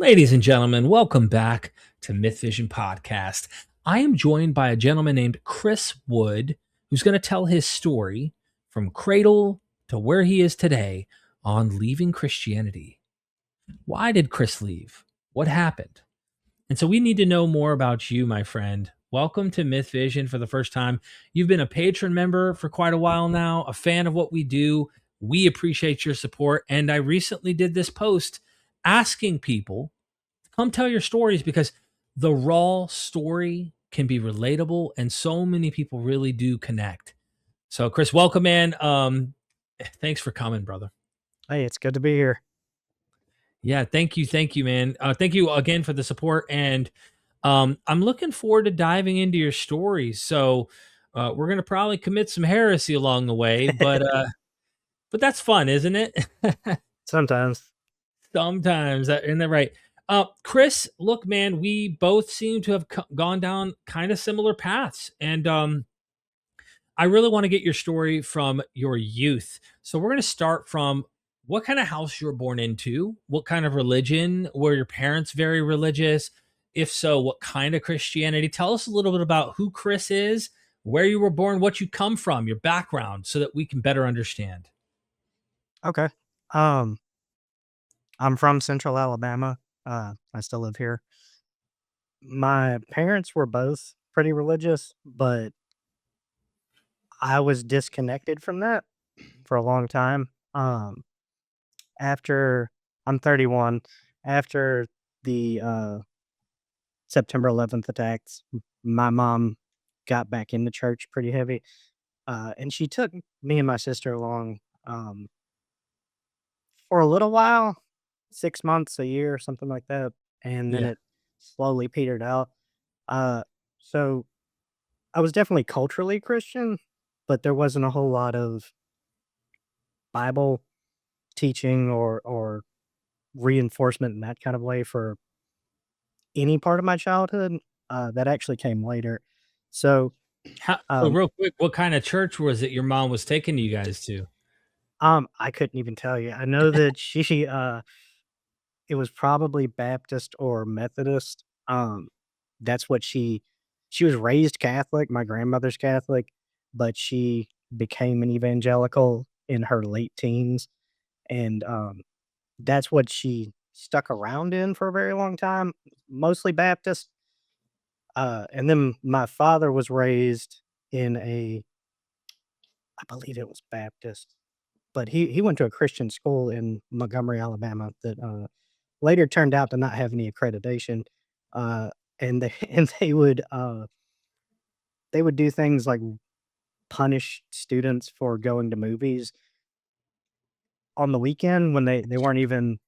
Ladies and gentlemen, welcome back to MythVision Podcast. I am joined by a gentleman named Chris Wood, who's going to tell his story from cradle to where he is today on leaving Christianity. Why did Chris leave? What happened? And so we need to know more about you, my friend. Welcome to MythVision for the first time. You've been a patron member for quite a while now, a fan of what we do. We appreciate your support. And I recently did this post asking people come tell your stories because the raw story can be relatable and so many people really do connect. So Chris, welcome in. Thanks for coming, brother. Hey, it's good to be here. Yeah, thank you, man. Thank you again for the support, and I'm looking forward to diving into your story. So we're gonna probably commit some heresy along the way, but that's fun, isn't it? Sometimes. Sometimes, isn't that right? Chris, look, man, we both seem to have gone down kind of similar paths, and I really want to get your story from your youth. So we're going to start from what kind of house you were born into, what kind of religion, were your parents very religious? If so, what kind of Christianity? Tell us a little bit about who Chris is, where you were born, what you come from, your background, so that we can better understand. Okay. Um, I'm from Central Alabama. I still live here. My parents were both pretty religious, but I was disconnected from that for a long time. After I'm 31, after the September 11th attacks, my mom got back into church pretty heavy. And she took me and my sister along for a little while, 6 months, a year, something like that, and then Yeah. it slowly petered out. So I was definitely culturally Christian, but there wasn't a whole lot of Bible teaching or reinforcement in that kind of way for any part of my childhood. That actually came later. So, So um, real quick, what kind of church was it your mom was taking you guys to? I couldn't even tell you. I know that it was probably Baptist or Methodist. That's what she was raised Catholic, my grandmother's Catholic, but she became an evangelical in her late teens, and, that's what she stuck around in for a very long time, mostly Baptist. And then my father was raised in I believe it was Baptist, but he went to a Christian school in Montgomery, Alabama that, later turned out to not have any accreditation, uh, and they and they would do things like punish students for going to movies on the weekend when they weren't even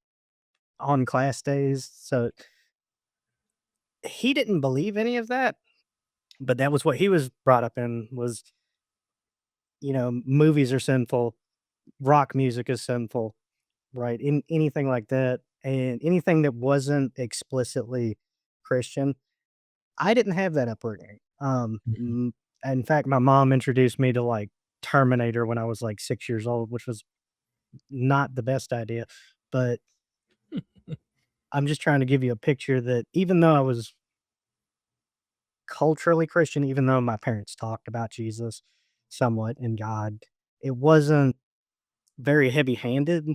on class days, so he didn't believe any of that, but that was what he was brought up in was, movies are sinful, rock music is sinful, right? Anything like that, and anything that wasn't explicitly Christian. I didn't have that upbringing. Mhm. In fact, my mom introduced me to, like, Terminator when I was, like, 6 years old, which was not the best idea, but I'm just trying to give you a picture that even though I was culturally Christian, even though my parents talked about Jesus somewhat and God, it wasn't very heavy-handed.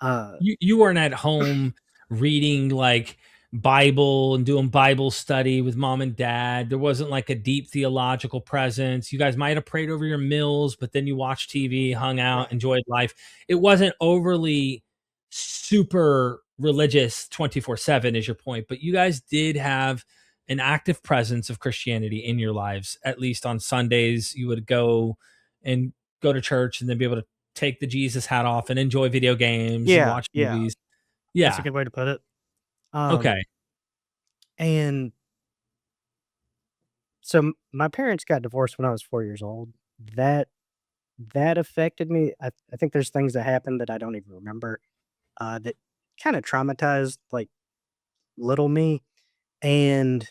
Uh, You weren't at home reading like Bible and doing Bible study with mom and dad. There wasn't like a deep theological presence. You guys might have prayed over your meals, but then you watched TV, hung out, right. enjoyed life. It wasn't overly super religious 24/7 is your point, but you guys did have an active presence of Christianity in your lives. At least on Sundays, you would and go to church and then be able to take the Jesus hat off and enjoy video games and Yeah, watch yeah, movies. that's a Yeah. good way to put it. Um, Okay. and so my parents got divorced when I was 4 years old. That that affected me. I think there's things that happened that I don't even remember, that kinda traumatized, like, little me, and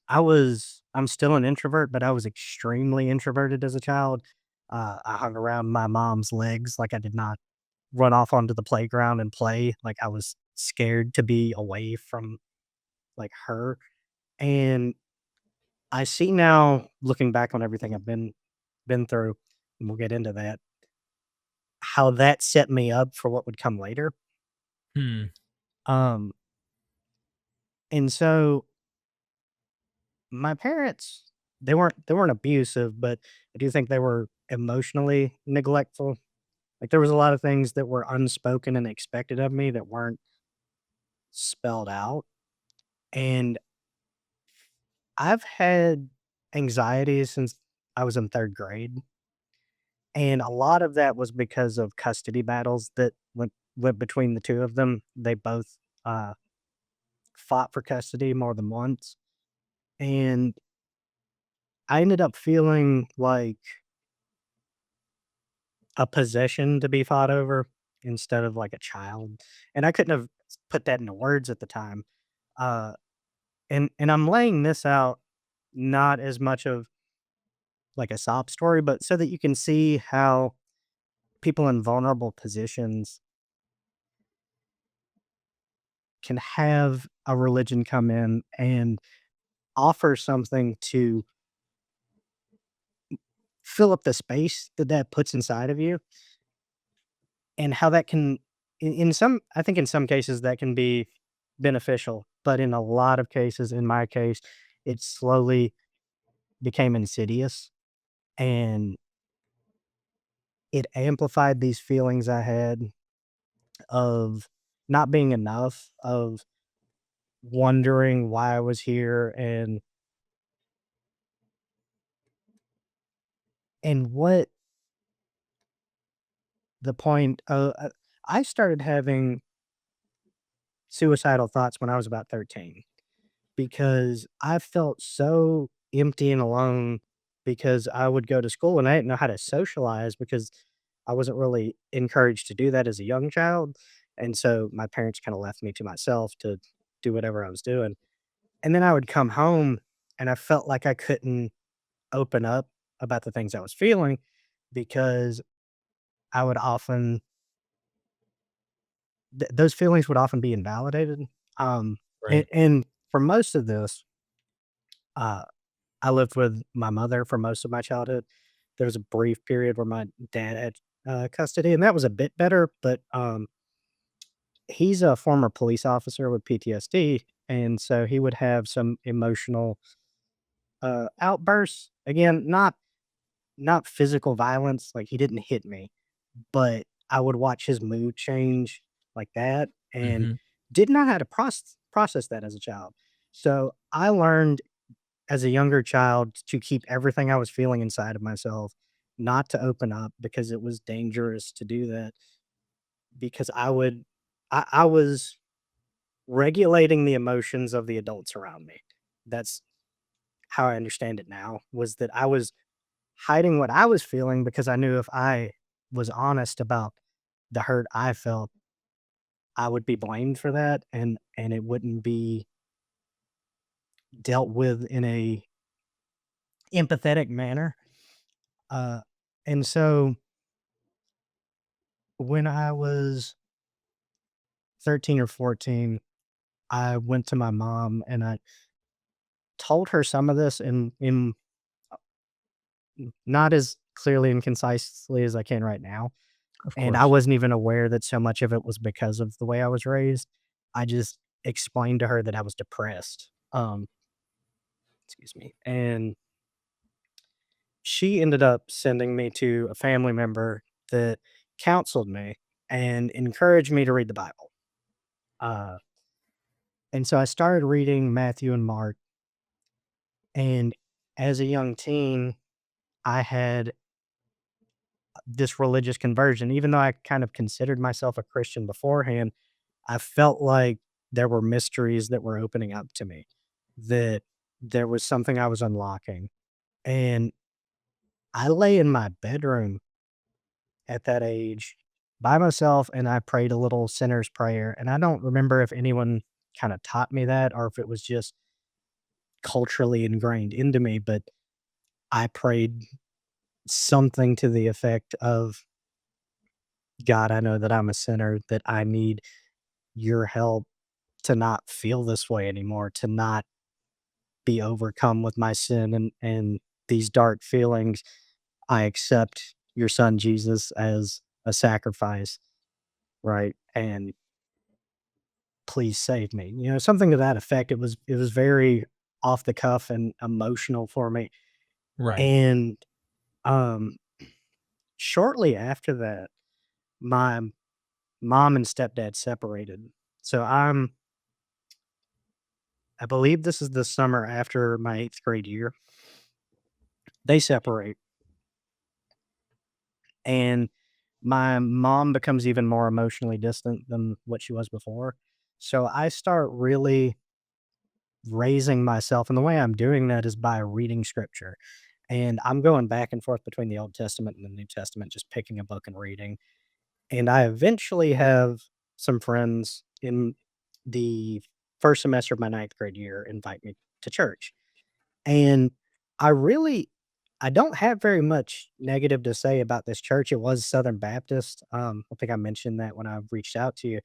I'm still an introvert, but I was extremely introverted as a child. I hung around my mom's legs, like, I did not run off onto the playground and play, like, I was scared to be away from, like, her, and I see now, looking back on everything I've been through, and we'll get into that, how that set me up for what would come later. Hmm. Um, and so my parents, they weren't abusive, but I do think they were emotionally neglectful. Like, there was a lot of things that were unspoken and expected of me that weren't spelled out, and I've had anxiety since I was in 3rd grade, and a lot of that was because of custody battles that went between the 2 of them. They both, uh, fought for custody more than once, and I ended up feeling like a possession to be fought over instead of like a child, and I couldn't have put that into words at the time, uh, and I'm laying this out not as much of like a sob story, but so that you can see how people in vulnerable positions can have a religion come in and offer something to fill up the space that that puts inside of you, and how that can in some I think in some cases that can be beneficial, but in a lot of cases, in my case, it slowly became insidious, and it amplified these feelings I had of not being enough, of wondering why I was here, and what the point I started having suicidal thoughts when I was about 13 because I felt so empty and alone because I would go to school and I didn't know how to socialize because I wasn't really encouraged to do that as a young child. And so my parents kind of left me to myself to do whatever I was doing. And then I would come home and I felt like I couldn't open up about the things I was feeling because I would often those feelings would often be invalidated. Um, and, Right. and for most of this, uh, I lived with my mother for most of my childhood. There was a brief period where my dad had custody, and that was a bit better. But he's a former police officer with PTSD, and so he would have some emotional outbursts. Again, not physical violence, like he didn't hit me, but I would watch his mood change like that and Hmm. didn't know how to process that as a child. So I learned as a younger child to keep everything I was feeling inside of myself, not to open up because it was dangerous to do that because I was regulating the emotions of the adults around me. That's how I understand it now, was that I was hiding what I was feeling because I knew if I was honest about the hurt I felt, I would be blamed for that and it wouldn't be dealt with in a empathetic manner. Uh, and so when I was 13 or 14, I went to my mom and I told her some of this in not as clearly and concisely as I can right now. Of And I course. wasn't even aware that so much of it was because of the way I was raised. I just explained to her that I was depressed. Excuse me. And she ended up sending me to a family member that counseled me and encouraged me to read the Bible. Uh, and so I started reading Matthew and Mark. And as a young teen, I had this religious conversion. Even though I kind of considered myself a Christian beforehand, I felt like there were mysteries that were opening up to me, that there was something I was unlocking. And I lay in my bedroom at that age by myself and I prayed a little sinner's prayer. And I don't remember if anyone kind of taught me that or if it was just culturally ingrained into me, but I prayed something to the effect of, God, I know that I'm a sinner, that I need your help to not feel this way anymore, to not be overcome with my sin and these dark feelings. I accept your son Jesus as a sacrifice, right? And please save me. You know, something to that effect. It was very off the cuff and emotional for me. Right. And um shortly after that, my mom and stepdad separated. So I believe this is the summer after my 8th grade year. They separate, and my mom becomes even more emotionally distant than what she was before. So I start really raising myself, and the way I'm doing that is by reading scripture. And I'm going back and forth between the Old Testament and the New Testament, just picking a book and reading. And I eventually have some friends in the first semester of my 9th grade year invite me to church. And I really I don't have very much negative to say about this church. It was Southern Baptist. I think I mentioned that when I reached out to you.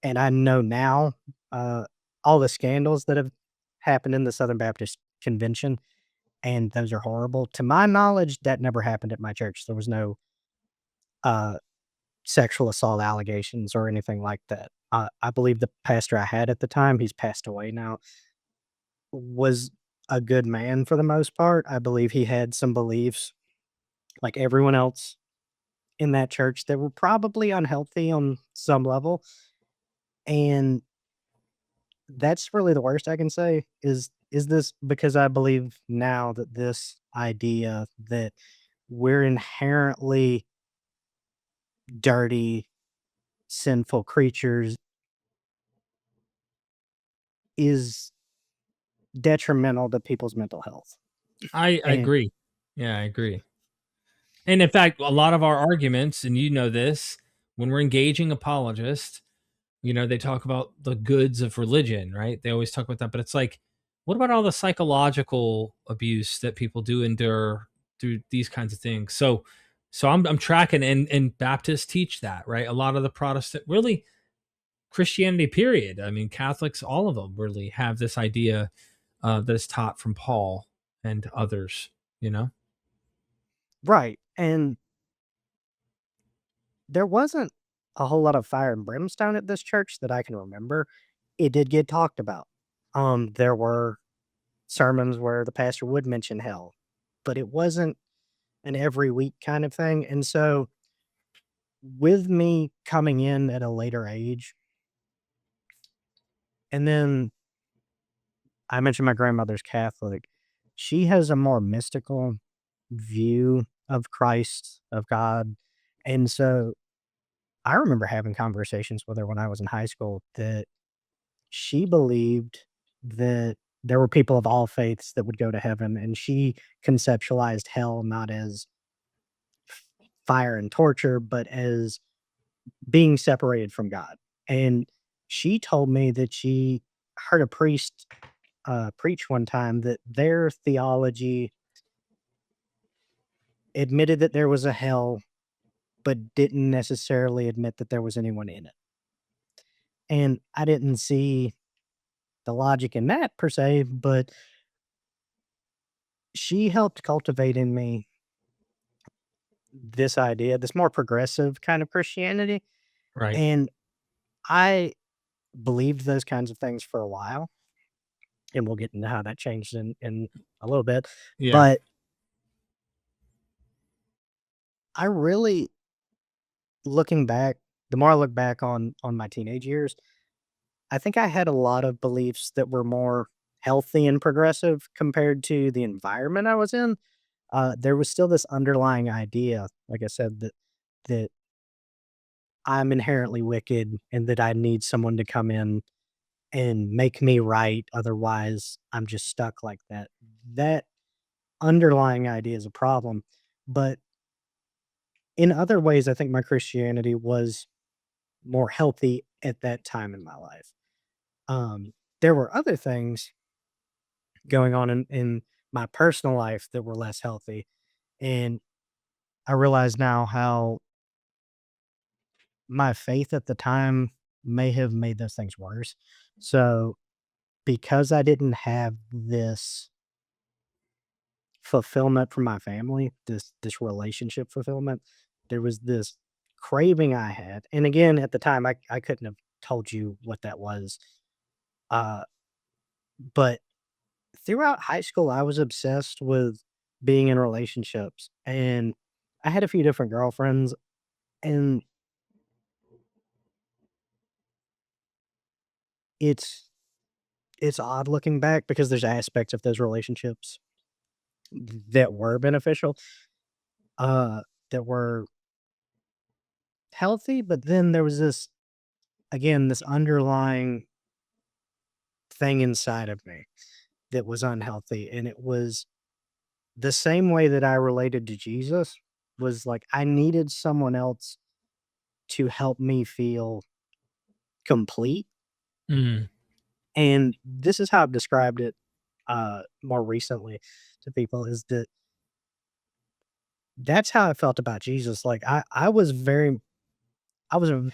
And I know now uh, all the scandals that have happened in the Southern Baptist convention, and those are horrible. To my knowledge, that never happened at my church. There was no uh, sexual assault allegations or anything like that. I believe the pastor I had at the time, he's passed away now, was a good man for the most part. I believe he had some beliefs, like everyone else in that church, that were probably unhealthy on some level. And that's really the worst I can say is this because I believe now that this idea that we're inherently dirty, sinful creatures is detrimental to people's mental health. I And agree. Yeah, I agree. And in fact, a lot of our arguments, and you know this, when we're engaging apologists, they talk about the goods of religion, right? They always talk about that, but it's like, what about all the psychological abuse that people do endure through these kinds of things? So I'm tracking, and Baptists teach that, right? A lot of the Protestant, really Christianity, period. I mean, Catholics, all of them really have this idea that is taught from Paul and others, you know? right, and there wasn't a whole lot of fire and brimstone at this church that I can remember. It did get talked about. There were sermons where the pastor would mention hell, but it wasn't an every week kind of thing. And so, with me coming in at a later age, and then I mentioned my grandmother's Catholic, she has a more mystical view of Christ, of God. And so, I remember having conversations with her when I was in high school that she believed that there were people of all faiths that would go to heaven, and she conceptualized hell not as fire and torture, but as being separated from God. And she told me that she heard a priest preach one time that their theology admitted that there was a hell, but didn't necessarily admit that there was anyone in it. And I didn't see the logic in that per se, but she helped cultivate in me this idea, this more progressive kind of Christianity. Right. And I believed those kinds of things for a while, and we'll get into how that changed in a little bit. Yeah. But I really, looking back, the more I look back on my teenage years, I think I had a lot of beliefs that were more healthy and progressive compared to the environment I was in. There was still this underlying idea, like I said, that I'm inherently wicked and that I need someone to come in and make me right. Otherwise, I'm just stuck like that. That underlying idea is a problem. But in other ways, I think my Christianity was more healthy at that time in my life. There were other things going on in my personal life that were less healthy. And I realize now how my faith at the time may have made those things worse. So because I didn't have this fulfillment from my family, this relationship fulfillment, there was this craving I had. And again, at the time, I couldn't have told you what that was. Uh, but throughout high school, I was obsessed with being in relationships, and I had a few different girlfriends, and it's it's odd looking back because there's aspects of those relationships that were beneficial, uh, that were healthy, but then there was this again, this underlying thing inside of me that was unhealthy, and it was the same way that I related to Jesus was like I needed someone else to help me feel complete, Mm. and this is how I've described it, more recently to people is that that's how I felt about Jesus. Like I was a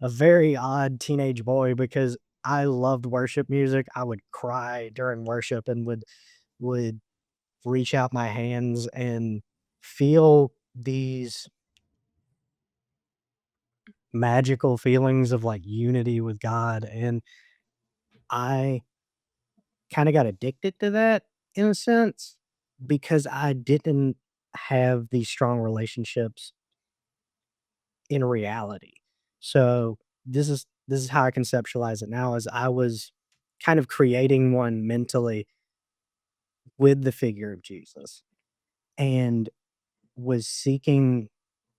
very odd teenage boy because I loved worship music. I would cry during worship and would reach out my hands and feel these magical feelings of like unity with God. And I kind of got addicted to that in a sense because I didn't have these strong relationships in reality. So this is how I conceptualize it now is I was kind of creating one mentally with the figure of Jesus and was seeking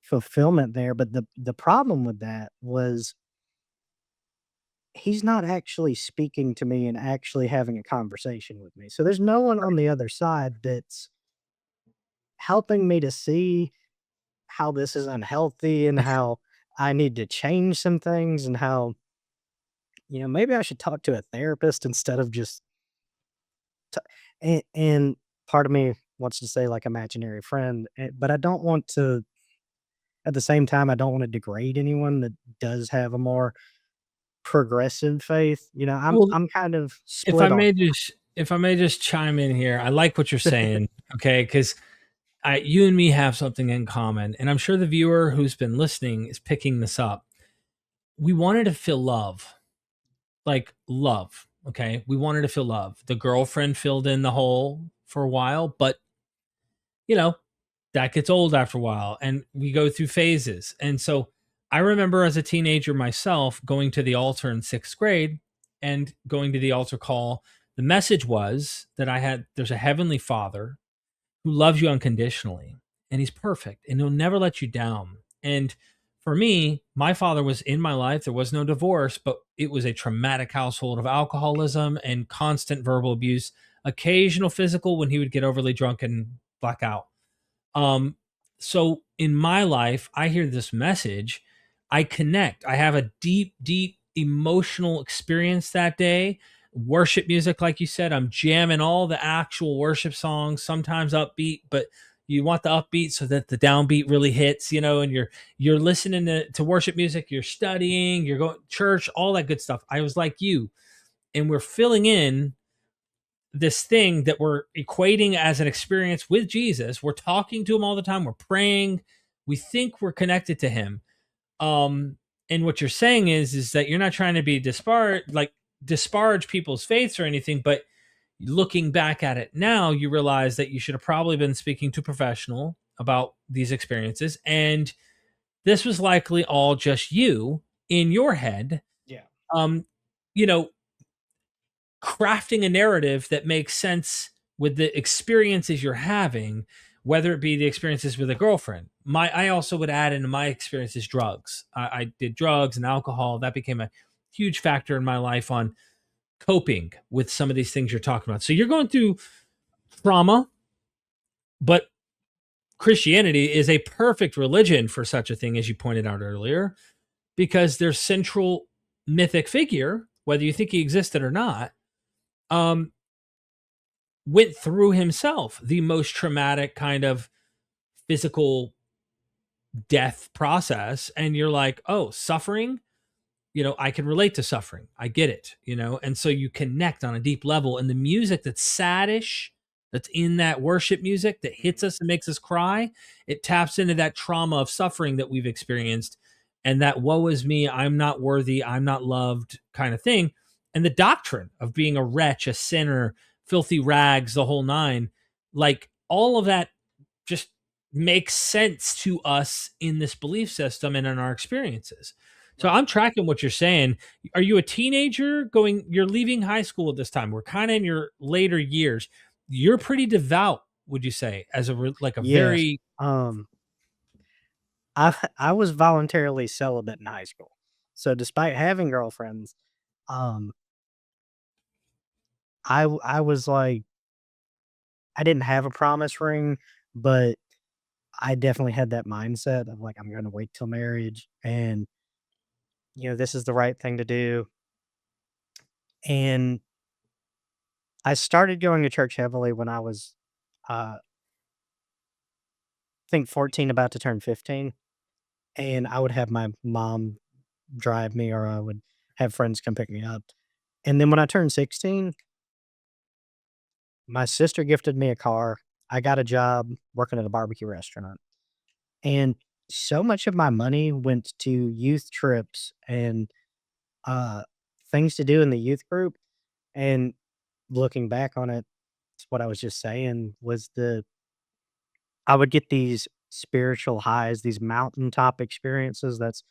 fulfillment there, but the problem with that was he's not actually speaking to me and actually having a conversation with me. So there's no one on the other side that's helping me to see how this is unhealthy and how I need to change some things and how, maybe I should talk to a therapist instead of just t and part of me wants to say like imaginary friend, but I don't want to at the same time, I don't wanna degrade anyone that does have a more progressive faith. Well, I'm kind of split on if I may just chime in here, I like what you're saying, okay? Because you and me have something in common, and I'm sure the viewer who's been listening is picking this up. We wanted to feel love, like love, okay? We wanted to feel love. The girlfriend filled in the hole for a while, but you know, that gets old after a while and we go through phases. And so I remember as a teenager myself going to the altar in 6th grade and going to the altar call. The message was that there's a heavenly father who loves you unconditionally and he's perfect and he'll never let you down. And for me, my father was in my life. There was no divorce, but it was a traumatic household of alcoholism and constant verbal abuse, occasional physical when he would get overly drunk and black out. Um, so in my life, I hear this message, I connect. I have a deep, deep emotional experience that day. Worship music, like you said, I'm jamming all the actual worship songs, sometimes upbeat, but you want the upbeat so that the downbeat really hits, and you're listening to worship music, you're studying, you're going to church, all that good stuff. I was like you, and we're filling in this thing that we're equating as an experience with Jesus. We're talking to him all the time. We're praying. We think we're connected to him. And what you're saying is that you're not trying to be disparage people's faiths or anything, but looking back at it now, you realize that you should have probably been speaking to a professional about these experiences. And this was likely all just you in your head. yeah. Um, you know, crafting a narrative that makes sense with the experiences you're having, whether it be the experiences with a girlfriend. I also would add into my experiences drugs. I did drugs and alcohol. That became a huge factor in my life on coping with some of these things you're talking about. So you're going through trauma, but Christianity is a perfect religion for such a thing, as you pointed out earlier, because their central mythic figure, whether you think he existed or not, um, went through himself the most traumatic kind of physical death process. And you're like, oh, suffering, I can relate to suffering. I get it, and so you connect on a deep level. And the music that's saddish, that's in that worship music that hits Mhm. us and makes us cry, it taps into that trauma of suffering that we've experienced, and that woe is me, I'm not worthy, I'm not loved kind of thing. And the doctrine of being a wretch, a sinner, filthy rags, the whole nine, like all of that just makes sense to us in this belief system and in our experiences. So Right. I'm tracking what you're saying. Are you a teenager going, you're leaving high school at this time? We're kind of in your later years. You're pretty devout, would you say, as like a Yes. very, I was voluntarily celibate in high school. So despite having girlfriends, um, I was like I didn't have a promise ring, but I definitely had that mindset of like I'm gonna wait till marriage and this is the right thing to do. And I started going to church heavily when I was I think 14 about to turn 15. And I would have my mom drive me or I would have friends come pick me up. And then when I turned 16, my sister gifted me a car. I got a job working at a barbecue restaurant. And so much of my money went to youth trips and uh, things to do in the youth group. And looking back on it, it's what I was just saying was I would get these spiritual highs, these mountaintop experiences. That's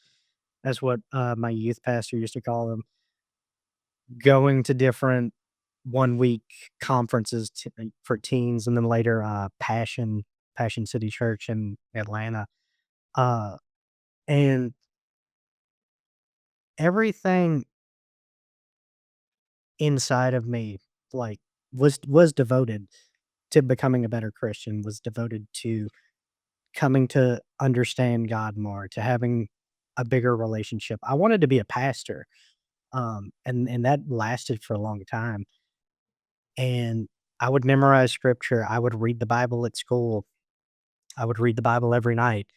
what my youth pastor used to call them. Going to different 1 week conferences for teens, and then later Passion City Church in Atlanta. Uh, and everything inside of me, like, was devoted to becoming a better Christian, was devoted to coming to understand God more, to having a bigger relationship. I wanted to be a pastor, and that lasted for a long time. And I would memorize scripture. I would read the Bible at school. I would read the Bible every night.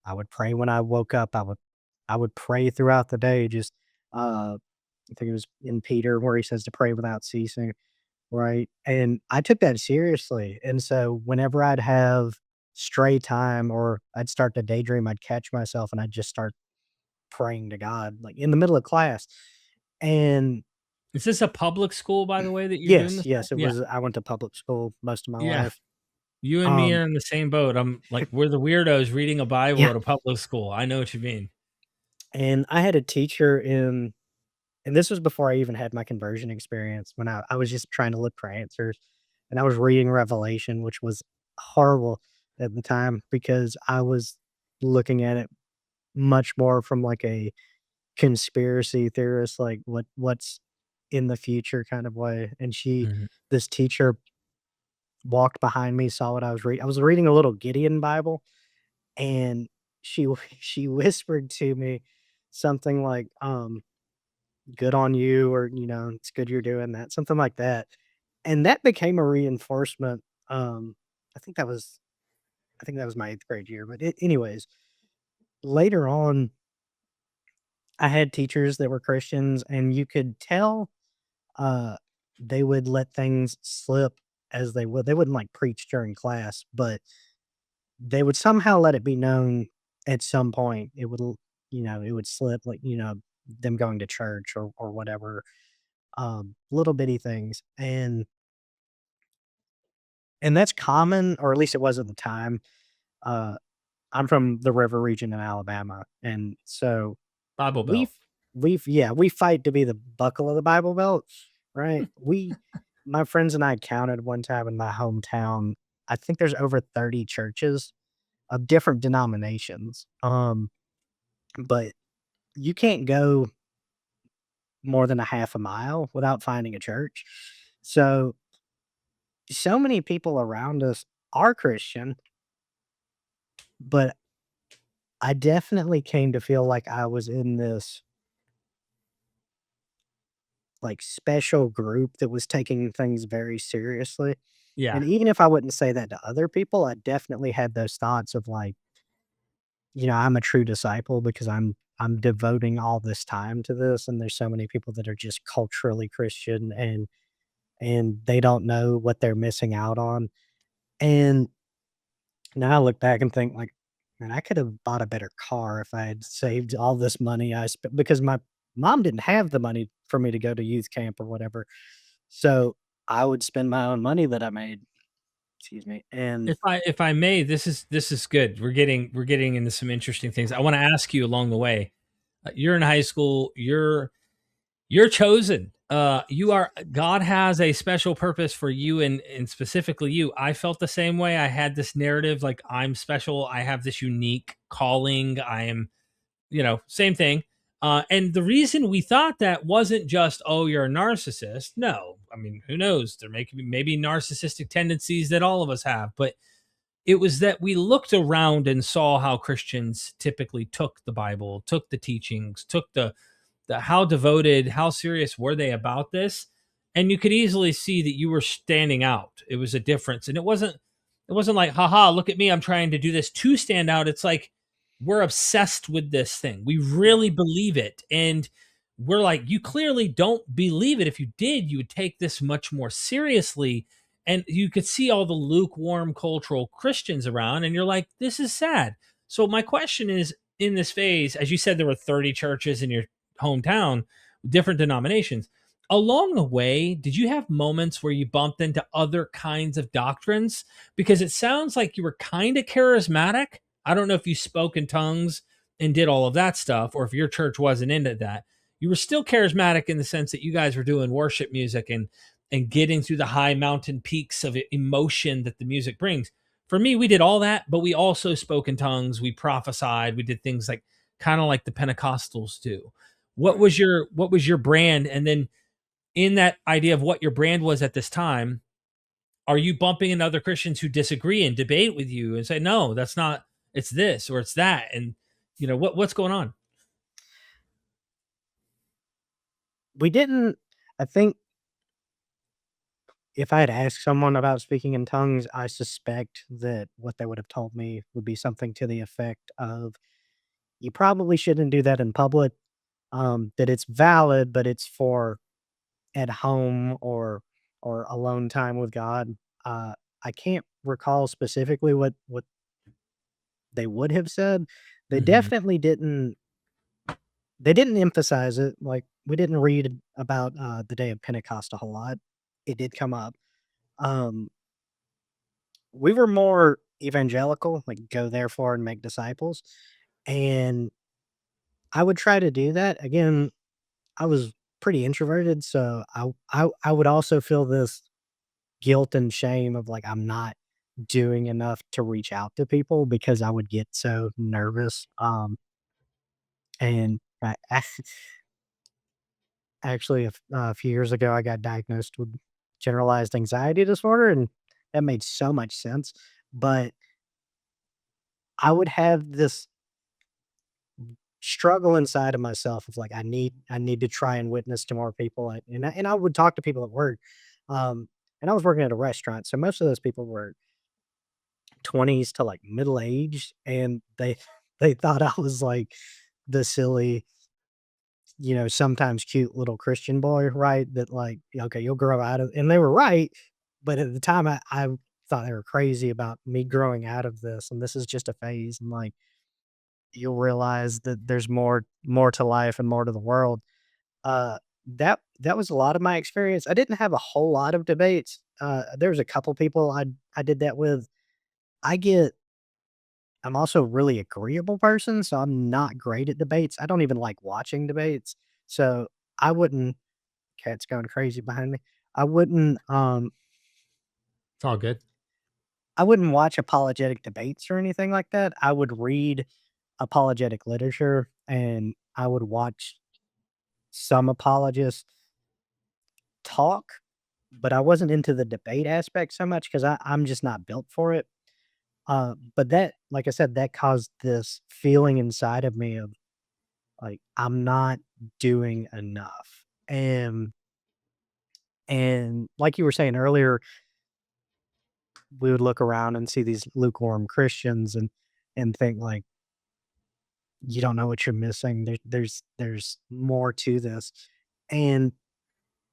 I would pray when I woke up. I would pray throughout the day. Just I think it was in Peter where he says to pray without ceasing, right? And I took that seriously. And so whenever I'd have stray time or I'd start to daydream, I'd catch myself and I'd just start praying to God, like in the middle of class. And is this a public school, by the way, that you're doing yes, this at? yes, it Yeah. was. I went to public school most of my Yeah. life. You and me Um, are in the same boat. I'm like, we're the weirdos reading a Bible yeah, at a public school. I know what you mean. and I had a teacher and this was before I even had my conversion experience when I was just trying to look for answers, and I was reading Revelation, which was horrible at the time because I was looking at it much more from like a conspiracy theorist, like what's in the future kind of way. And Mhm. this teacher walked behind me, saw what I was reading. I was reading a little Gideon Bible, and she whispered to me something like, "Good on you," or, "It's good you're doing that," something like that. And that became a reinforcement. I think that was I think that was my 8th grade year, but anyways, later on, I had teachers that were Christians, and you could tell, uh, they would let things slip as they would. They wouldn't, like, preach during class, but they would somehow let it be known at some point. It would slip, like, them going to church or whatever, little bitty things. And that's common, or at least it was at the time. Uh, I'm from the river region in Alabama, and so Bible we've Belt. we fight to be the buckle of the Bible Belt, right? My friends and I counted one time in my hometown. I think there's over 30 churches of different denominations. But you can't go more than a half a mile without finding a church. So many people around us are Christian, but I definitely came to feel like I was in this, like, special group that was taking things very seriously. Yeah. And even if I wouldn't say that to other people, I definitely had those thoughts of, like, I'm a true disciple because I'm I'm devoting all this time to this, and there's so many people that are just culturally Christian, and they don't know what they're missing out on. And now I look back and think like, man, I could have bought a better car if I had saved all this money I spent, because my mom didn't have the money for me to go to youth camp or whatever. So I would spend my own money that I made. Excuse me. And If I may, this is good. We're getting into some interesting things. I want to ask you along the way. You're in high school. You're chosen. You are. God has a special purpose for you, and specifically you. I felt the same way. I had this narrative like I'm special. I have this unique calling. I am, same thing. And the reason we thought that wasn't just, oh, you're a narcissist. No, I mean, who knows? There may be maybe narcissistic tendencies that all of us have, but it was that we looked around and saw how Christians typically took the Bible, took the teachings, took the how devoted, how serious were they about this? And you could easily see that you were standing out. It was a difference. And it wasn't like, haha, look at me, I'm trying to do this to stand out. It's like we're obsessed with this thing. We really believe it. And we're like, you clearly don't believe it. If you did, you would take this much more seriously. And you could see all the lukewarm cultural Christians around, and you're like, this is sad. So my question is, in this phase, as you said, there were 30 churches in your hometown, different denominations. Along the way, did you have moments where you bumped into other kinds of doctrines? Because it sounds like you were kind of charismatic. I don't know if you spoke in tongues and did all of that stuff, or if your church wasn't into that. You were still charismatic in the sense that you guys were doing worship music and getting through the high mountain peaks of emotion that the music brings. For me, we did all that, but we also spoke in tongues. We prophesied. We did things like kind of like the Pentecostals do. What was your brand? And then in that idea of what your brand was at this time, are you bumping into other Christians who disagree and debate with you and say, no, that's not, it's this or it's that? And what's going on? we didn't, I think if I had asked someone about speaking in tongues, I suspect that what they would have told me would be something to the effect of, you probably shouldn't do that in public, that it's valid, but it's for at home or alone time with God. Uh, I can't recall specifically what they would have said. They Hmm. definitely didn't they didn't emphasize it. Like, we didn't read about the day of Pentecost a whole lot. It did come up. Um, we were more evangelical, like go therefore and make disciples. And I would try to do that. Again, I was pretty introverted, so I would also feel this guilt and shame of like I'm not doing enough to reach out to people because I would get so nervous. And actually, a few years ago, I got diagnosed with generalized anxiety disorder, and that made so much sense. But I would have this struggle inside of myself of like I need to try and witness to more people, and I would talk to people at work. And I was working at a restaurant, so most of those people were 20s to like middle aged, and they thought I was like the silly, sometimes cute little Christian boy, right? That like, okay, you'll grow out of, and they were right. But at the time, I thought they were crazy about me growing out of this, and this is just a phase. And like, you'll realize that there's more to life and more to the world. That was a lot of my experience. I didn't have a whole lot of debates. There was a couple people I did that with. I get I'm also a really agreeable person, so I'm not great at debates. I don't even like watching debates. So I wouldn't cat's going crazy behind me. I wouldn't It's all good. I wouldn't watch apologetic debates or anything like that. I would read apologetic literature and I would watch some apologists talk, but I wasn't into the debate aspect so much because I'm just not built for it. But that, like I said, that caused this feeling inside of me of like, I'm not doing enough. And like you were saying earlier, we would look around and see these lukewarm Christians and think like, you don't know what you're missing. There's more to this. And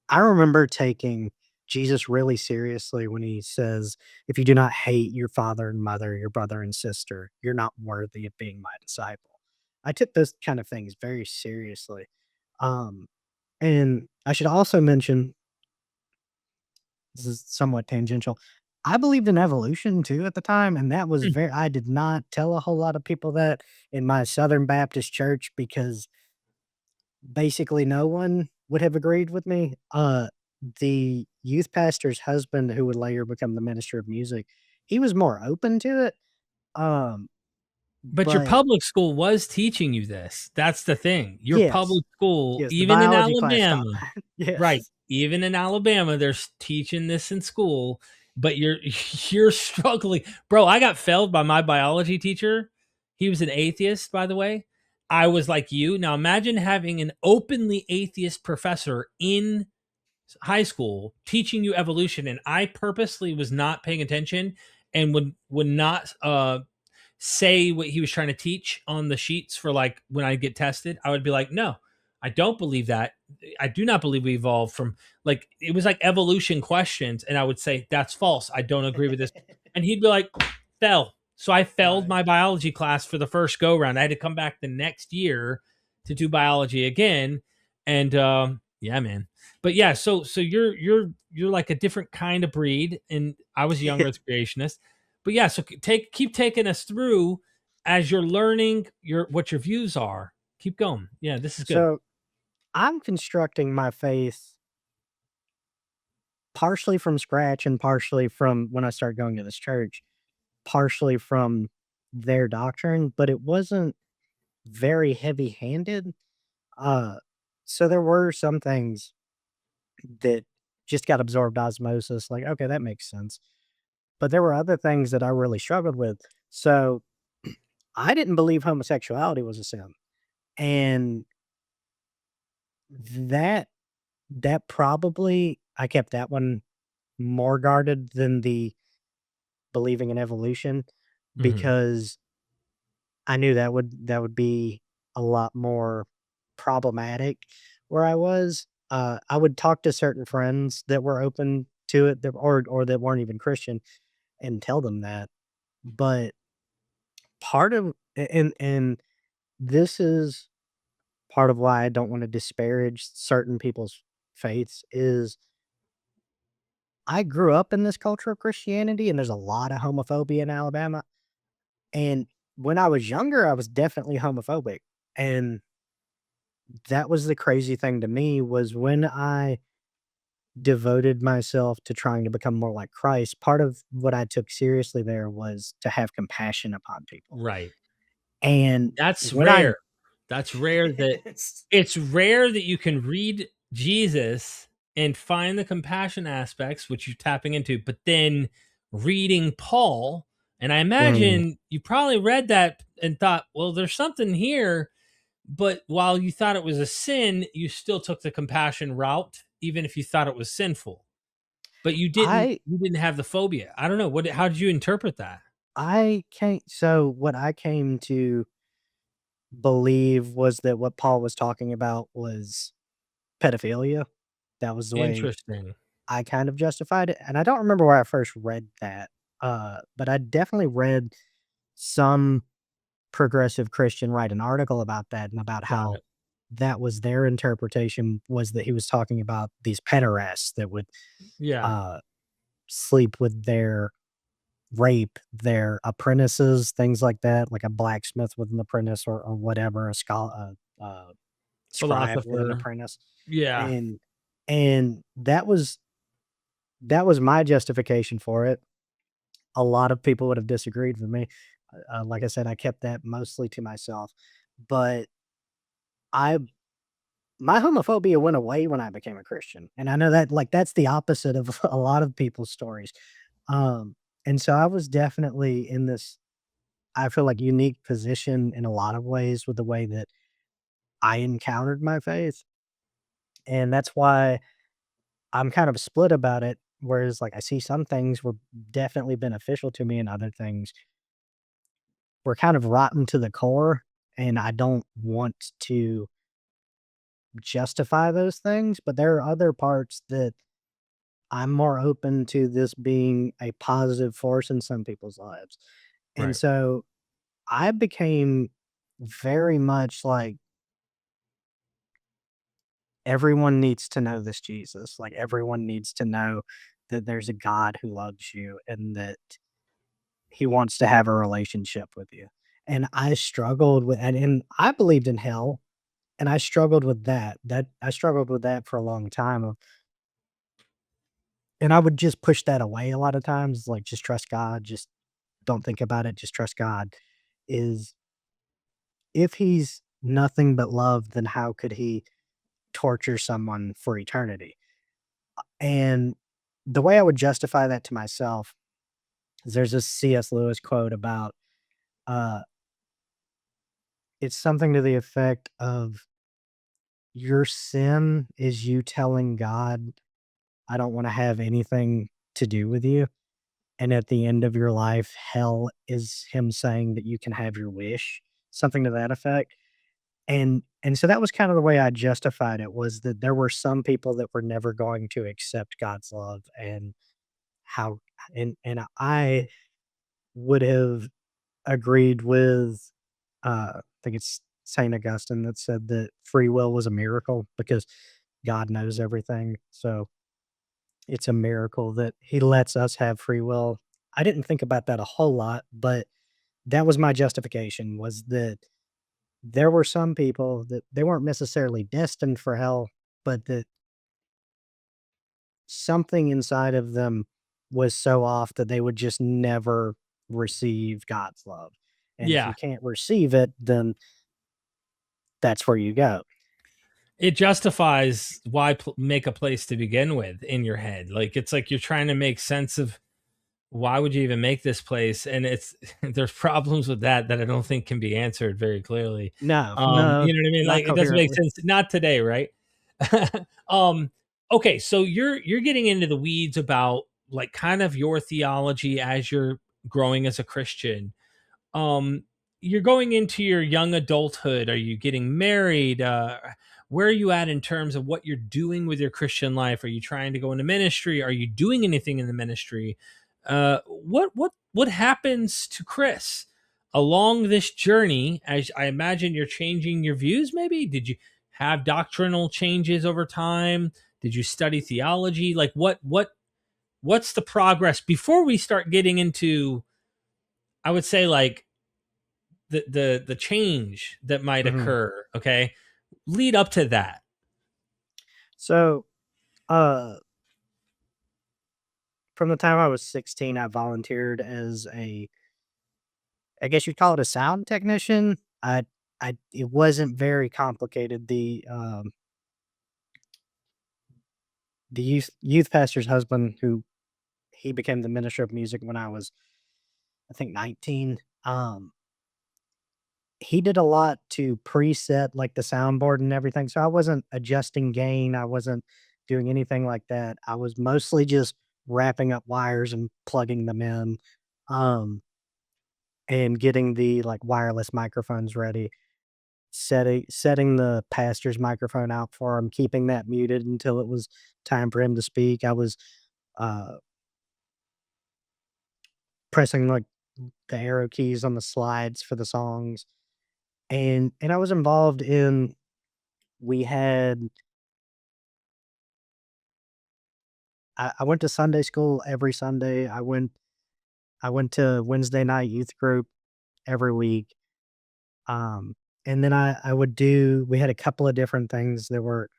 I remember taking Jesus really seriously when he says, "If you do not hate your father and mother, your brother and sister, you're not worthy of being my disciple." I took those kind of things very seriously. Um, and I should also mention, this is somewhat tangential. I believed in evolution too at the time, and that was Mm. very I did not tell a whole lot of people that in my Southern Baptist church because basically no one would have agreed with me. The youth pastor's husband, who would later become the minister of music, he was more open to it. Um, But your but public school was teaching you this. That's the thing. Your yes, public school, yes, the even in biology class Alabama, taught that. right, Yes. even in Alabama, they're teaching this in school, but you're you're struggling. Bro, I got failed by my biology teacher. He was an atheist, by the way. I was like you. Now imagine having an openly atheist professor in high school teaching you evolution, and I purposely was not paying attention and would not say what he was trying to teach on the sheets for like when I get tested. I would be like, no, I don't believe that. I do not believe we evolved from, like, it was like evolution questions. And I would say, that's false. I don't agree with this. And he'd be like, fell. So I failed Right. my biology class for the first go round. I had to come back the next year to do biology again. And yeah, man. But yeah, so you're like a different kind of breed. And I was a young earth creationist. But yeah, so keep taking us through as you're learning what your views are. Keep going. Yeah, this is good. So I'm constructing my faith partially from scratch and partially from when I started going to this church, partially from their doctrine, but it wasn't very heavy-handed. Uh, so there were some things that just got absorbed osmosis, like, "Okay, that makes sense." But there were other things that I really struggled with. So, I didn't believe homosexuality was a sin, and that that probably I kept that one more guarded than the believing in evolution Mhm. because I knew that would be a lot more problematic where I was. I would talk to certain friends that were open to it that or that weren't even Christian and tell them that. But part of and this is part of why I don't want to disparage certain people's faiths is I grew up in this culture of Christianity and there's a lot of homophobia in Alabama. And when I was younger, I was definitely homophobic. And that was the crazy thing to me was when I devoted myself to trying to become more like Christ, part of what I took seriously there was to have compassion upon people. Right. And That's when I rare. That's rare that it's rare that you can read Jesus and find the compassion aspects, which you're tapping into, but then reading Paul, and I Mm. imagine you probably read that and thought, well, there's something here. But while you thought it was a sin, you still took the compassion route, even if you thought it was sinful. But I you didn't have the phobia. I don't know. How did you interpret that? I can't so what I came to believe was that what Paul was talking about was pedophilia. That was the way Interesting. I kind of justified it, and I don't remember where I first read that, but I definitely read some progressive Christian write an article about that and about Got how it. that was their interpretation was that he was talking about these pederasts that would, Yeah. uh, sleep with rape their apprentices, things like that, like a blacksmith with an apprentice or whatever, a scribe with an Philosopher. apprentice, Yeah. and and that was my justification for it. A lot of people would have disagreed with me. Like I said, I kept that mostly to myself, but I my homophobia went away when I became a Christian, and I know that, like, that's the opposite of a lot of people's stories. And so I was definitely in this, I feel like, unique position in a lot of ways with the way that I encountered my faith, and that's why I'm kind of split about it, whereas, like, I see some things were definitely beneficial to me and other things were kind of rotten to the core. and I don't want to justify those things, but there are other parts that I'm more open to this being a positive force in some people's lives. And Right. so I became very much like everyone needs to know this Jesus. Like everyone needs to know that there's a God who loves you and that he wants to have a relationship with you. And I struggled with and I believed in hell and I struggled with that. That I struggled with that for a long time and I would just push that away a lot of times, like just trust God, just don't think about it, just trust God. Is if he's nothing but love, then how could he torture someone for eternity? And the way I would justify that to myself is there's this C.S. Lewis quote about uh it's something to the effect of your sin is you telling God, I don't want to have anything to do with you. And at the end of your life, hell is him saying that you can have your wish, something to that effect. And so that was kind of the way I justified it was that there were some people that were never going to accept God's love and how and I would have agreed with I think it's Saint Augustine that said that free will was a miracle because God knows everything. So it's a miracle that he lets us have free will. I didn't think about that a whole lot, but that was my justification was that there were some people that they weren't necessarily destined for hell, but that something inside of them was so off that they would just never receive God's love. And if you Yeah. can't receive it, then that's where you go. It justifies why make a place to begin with in your head. Like it's like you're trying to make sense of why would you even make this place, and it's there's problems with that I don't think can be answered very clearly. No, no, You know what I mean? not Like it doesn't make coherently. sense. Not today, right? um, okay, so you're getting into the weeds about like kind of your theology as you're growing as a Christian. um you're going into your young adulthood. Are you getting married? Where are you at in terms of what you're doing with your Christian life? Are you trying to go into ministry? Are you doing anything in the ministry? What happens to Chris along this journey? As I imagine you're changing your views, maybe did you have doctrinal changes over time? Did you study theology? Like what's the progress before we start getting into, I would say, like the change that might Mhm. occur, okay? Lead up to that. So, uh, from the time I was 16, I volunteered as I guess you'd call it a sound technician. It wasn't very complicated. The youth pastor's husband, who he became the minister of music when I was, I think, 19. He did a lot to preset like the soundboard and everything. So I wasn't adjusting gain. I wasn't doing anything like that. I was mostly just wrapping up wires and plugging them in, um, and getting the like wireless microphones ready, setting the pastor's microphone out for him, keeping that muted until it was time for him to speak. I was uh, pressing like the arrow keys on the slides for the songs, and I was involved in. We had I went to Sunday school every Sunday. I went to Wednesday night youth group every week. Um, and then I would do we had a couple of different things. There were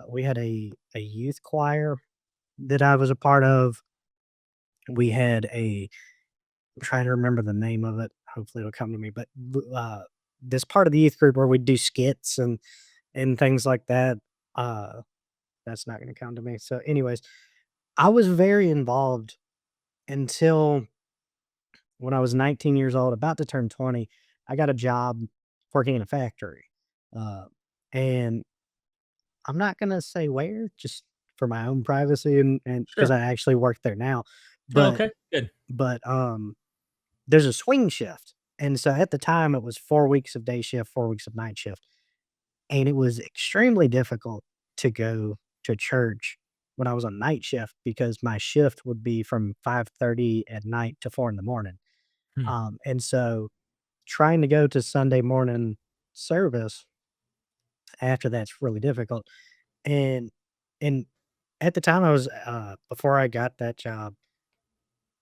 we had a youth choir that I was a part of. We had I'm trying to remember the name of it. Hopefully it'll come to me. But this part of the youth group where we do skits and things like that. Uh, that's not going to come to me. So, anyways, I was very involved until when I was 19 years old, about to turn 20. I got a job working in a factory. Uh, and I'm not going to say where, just for my own privacy and because Sure. I actually work there now. But, Okay, good. but, there's a swing shift. And so at the time, it was 4 weeks of day shift, 4 weeks of night shift, and it was extremely difficult to go to church when I was on night shift because my shift would be from 5:30 at night to 4 in the morning. Hmm. And so trying to go to Sunday morning service after that's really difficult. And and at the time I was, before I got that job,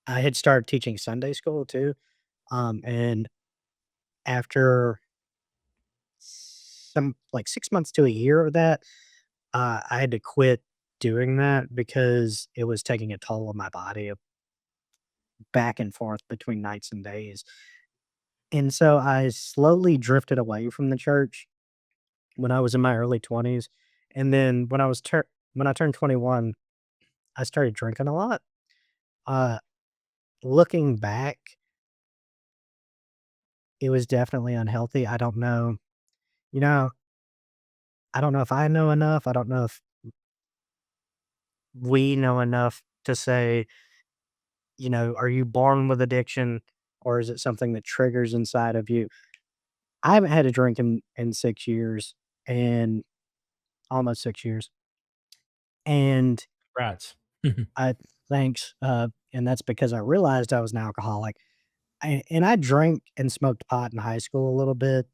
I had started teaching Sunday school too. And after some like 6 months to a year of that, I had to quit doing that because it was taking a toll on my body of back and forth between nights and days. And so I slowly drifted away from the church when I was in my early 20s. And then when I turned 21, I started drinking a lot. Uh, Looking back, it was definitely unhealthy. I don't know, you know, I don't know if I know enough. I don't know if we know enough to say, are you born with addiction or is it something that triggers inside of you? I haven't had a drink in 6 years and almost 6 years. And Rats. I, thanks. And that's because I realized I was an alcoholic. And I drank and smoked pot in high school a little bit.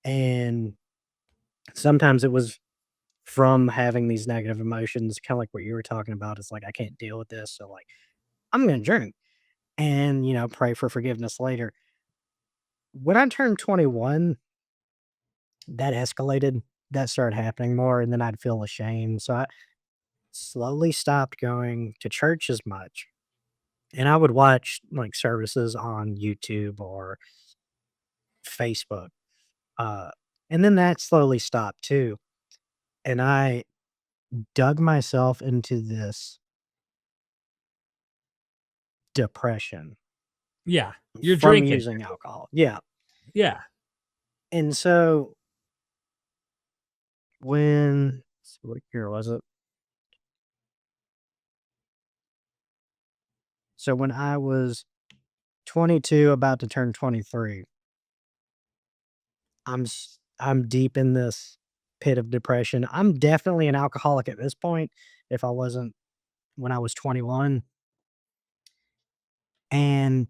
And sometimes it was from having these negative emotions, kind of like what you were talking about. It's like, I can't deal with this. So, like, I'm going to drink and, pray for forgiveness later. When I turned 21, that escalated. That started happening more. And then I'd feel ashamed. So I slowly stopped going to church as much. And I would watch like services on YouTube or Facebook. Uh, and then that slowly stopped too. And I dug myself into this depression Yeah, you're from drinking. using alcohol. Yeah. Yeah. And so what year was it? So when I was 22, about to turn 23, I'm deep in this pit of depression. I'm definitely an alcoholic at this point if I wasn't when I was 21. And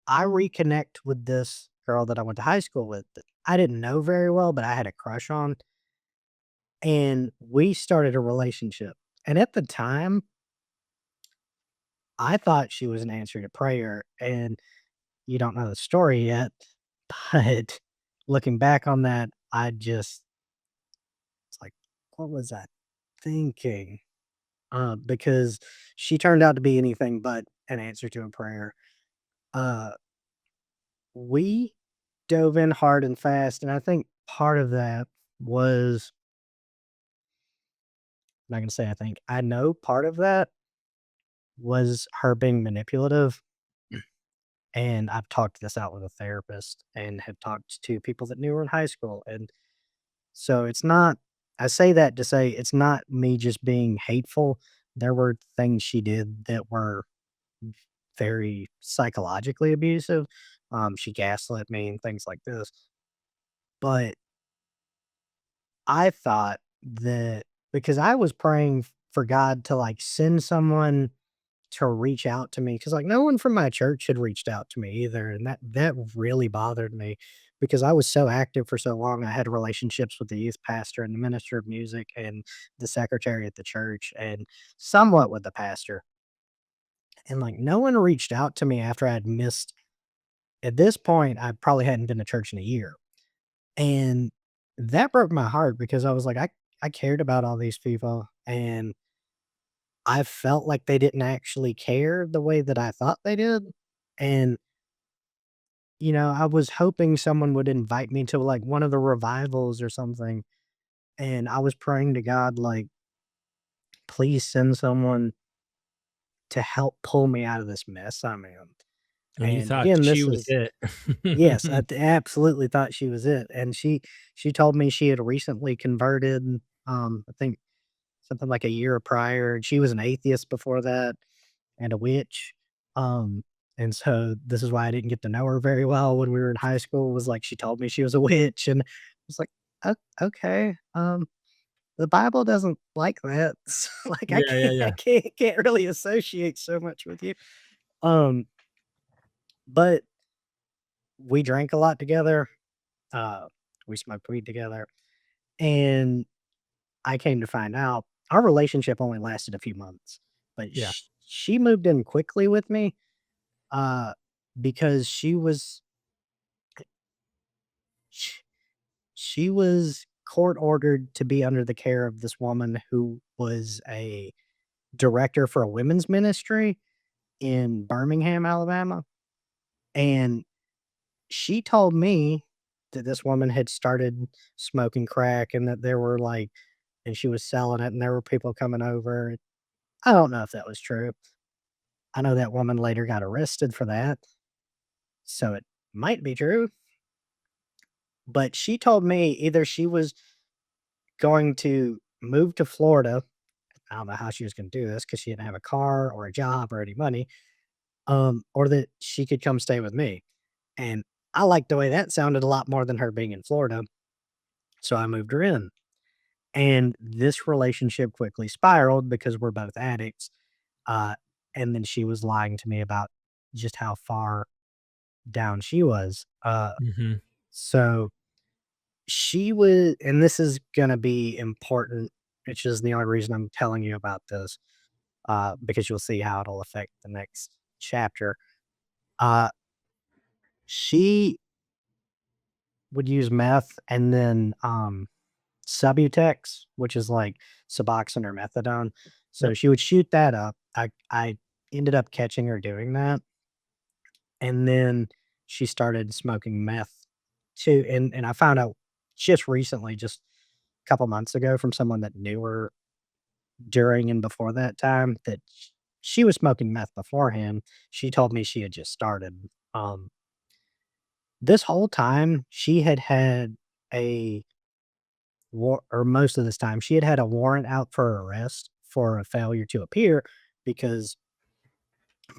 I reconnect with this girl that I went to high school with that I didn't know very well, but I had a crush on, and we started a relationship. And at the time, I thought she was an answer to prayer, and you don't know the story yet, but looking back on that, it's like, what was I thinking? Because she turned out to be anything but an answer to a prayer. Uh, we dove in hard and fast, and I think part of that was I'm not gonna say I think, I know part of that was her being manipulative, and I've talked this out with a therapist and have talked to people that knew her in high school, and so it's not I say that to say it's not me just being hateful. There were things she did that were very psychologically abusive. She gaslit me and things like this, but I thought that because I was praying for God to, like, send someone to reach out to me, because like, no one from my church had reached out to me either, and that really bothered me because I was so active for so long. I had relationships with the youth pastor and the minister of music and the secretary at the church and somewhat with the pastor, and, like, no one reached out to me after I'd missed at this point, I probably hadn't been to church in a year. And that broke my heart because I was like, I cared about all these people and I felt like they didn't actually care the way that I thought they did. And, I was hoping someone would invite me to like one of the revivals or something. And I was praying to God, like, please send someone to help pull me out of this mess I'm in. And you And thought again, she this was is it. yes, absolutely thought she was it. And she told me she had recently converted, I think something like a year prior, and she was an atheist before that and a witch. Um, And so this is why I didn't get to know her very well when we were in high school, was like she told me she was a witch, and I was like, Okay, the Bible doesn't like that." So, like, I Yeah, yeah, can't I yeah. can't really associate so much with you. Um, but we drank a lot together, uh, we smoked weed together, and I came to find out our relationship only lasted a few months, but Yeah. she moved in quickly with me, uh, because sh she was court ordered to be under the care of this woman who was a director for a women's ministry in Birmingham, Alabama, and she told me that this woman had started smoking crack and that there were, like, and she was selling it and there were people coming over. I don't know if that was true. I know that woman later got arrested for that, so it might be true, but she told me either she was going to move to Florida. I don't know how she was gonna do this because she didn't have a car or a job or any money, or that she could come stay with me, and I liked the way that sounded a lot more than her being in Florida, so I moved her in, and this relationship quickly spiraled because we're both addicts, uh, and then she was lying to me about just how far down she was, Hmm. so she was, and this is gonna be important, which is the only reason I'm telling you about this, because you'll see how it'll affect the next chapter. Uh, she would use meth and then, Subutex, which is like Suboxone or methadone. So Yep. she would shoot that up. I ended up catching her doing that, and then she started smoking meth too, and I found out just recently, just a couple months ago from someone that knew her during and before that time, that she was smoking meth beforehand. She told me she had just started. This whole time, she had had a or most of this time, she had had a warrant out for arrest for a failure to appear because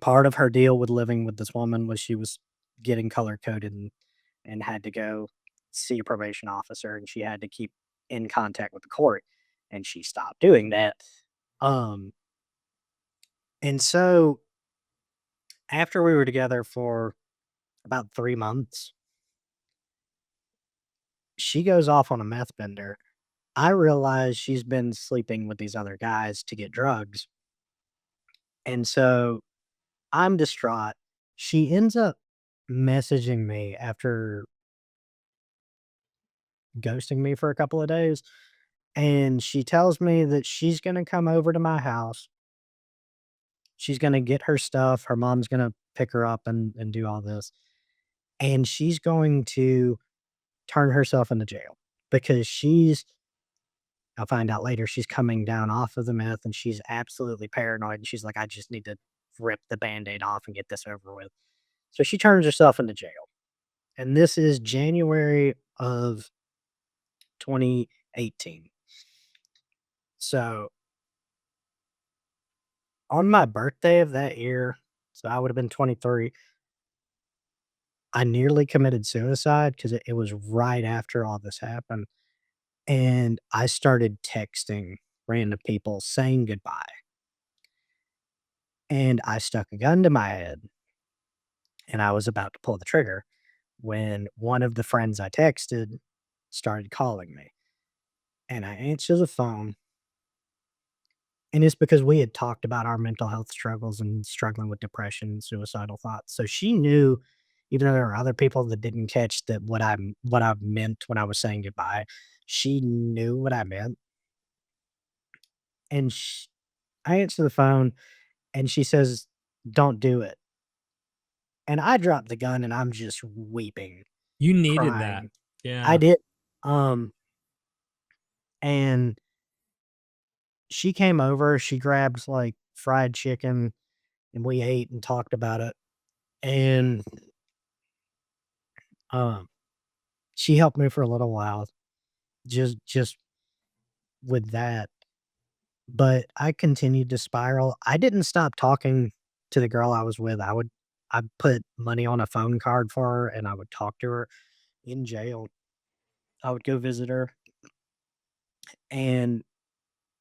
part of her deal with living with this woman was she was getting color coded and had to go see a probation officer, and she had to keep in contact with the court, and she stopped doing that. Um, and so after we were together for about 3 months, she goes off on a meth bender. I realize she's been sleeping with these other guys to get drugs, and so I'm distraught. She ends up messaging me after ghosting me for a couple of days, and she tells me that she's gonna come over to my house. She's gonna get her stuff. Her mom's gonna pick her up and do all this, and she's going to turn herself into jail because I'll find out later, she's coming down off of the meth, and she's absolutely paranoid, and she's like, "I just need to rip the Band-Aid off and get this over with." So she turns herself into jail, and this is January of 2018. So, on my birthday of that year, so I would have been 23, I nearly committed suicide because it was right after all this happened, and I started texting random people saying goodbye, and I stuck a gun to my head, and I was about to pull the trigger when one of the friends I texted started calling me, and I answer the phone, and it's because we had talked about our mental health struggles and struggling with depression and suicidal thoughts. So she knew, even though there were other people that didn't catch that what I meant when I was saying goodbye, she knew what I meant. And I answer the phone and she says, "Don't do it." And I dropped the gun and I'm just weeping, You needed that. crying. I Yeah. did. Um, and she came over, she grabbed like fried chicken and we ate and talked about it. And um she helped me for a little while, just with that, but I continued to spiral. I didn't stop talking to the girl I was with. I put money on a phone card for her, and I would talk to her in jail. I would go visit her, and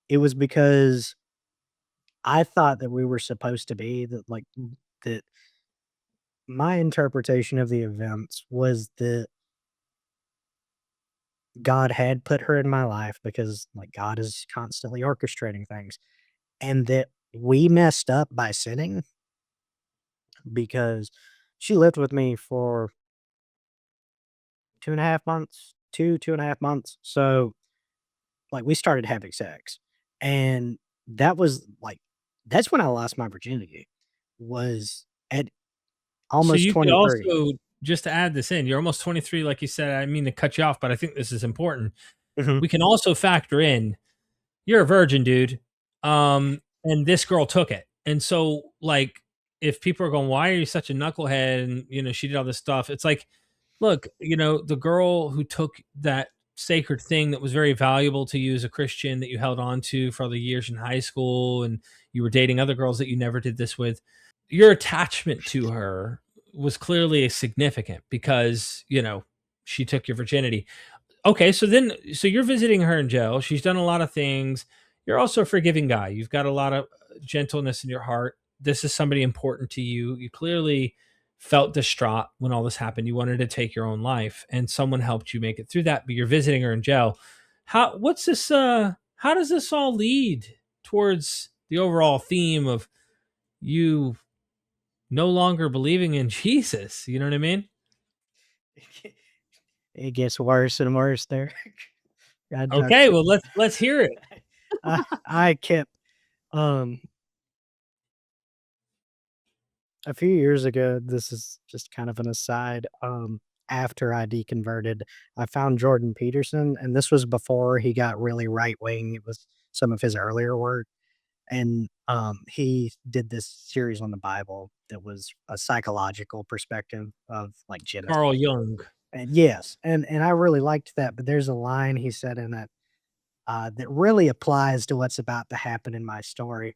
it was because I thought that we were supposed to be that, like, that my interpretation of the events was that God had put her in my life because, like, God is constantly orchestrating things, and that we messed up by sinning because she lived with me for 2.5 months, 2.5 months. So, like, we started having sex, and that was, like that's when I lost my virginity, was at So almost you could 23. also, just to add this in, you're almost 23, like you said. I mean to cut you off, but I think this is important. Mhm. We can also factor in you're a virgin, dude. And this girl took it. And so, like, if people are going, why are you such a knucklehead? And, she did all this stuff. It's like, look, the girl who took that sacred thing that was very valuable to you as a Christian that you held on to for all the years in high school, and you were dating other girls that you never did this with, your attachment to her was clearly significant because, she took your virginity. Okay, so you're visiting her in jail. She's done a lot of things. You're also a forgiving guy. You've got a lot of gentleness in your heart. This is somebody important to you. You clearly felt distraught when all this happened. You wanted to take your own life, and someone helped you make it through that, but you're visiting her in jail. How does this all lead towards the overall theme of you no longer believing in Jesus? You know what I mean? It gets worse and worse there. I don't Okay, well let's hear it. I kept, um a few years ago, this is just kind of an aside, after I deconverted, I found Jordan Peterson, and this was before he got really right wing. It was some of his earlier work, and, he did this series on the Bible that was a psychological perspective of, like, Genesis. Carl Jung. And yes, and I really liked that, but there's a line he said in it, that really applies to what's about to happen in my story.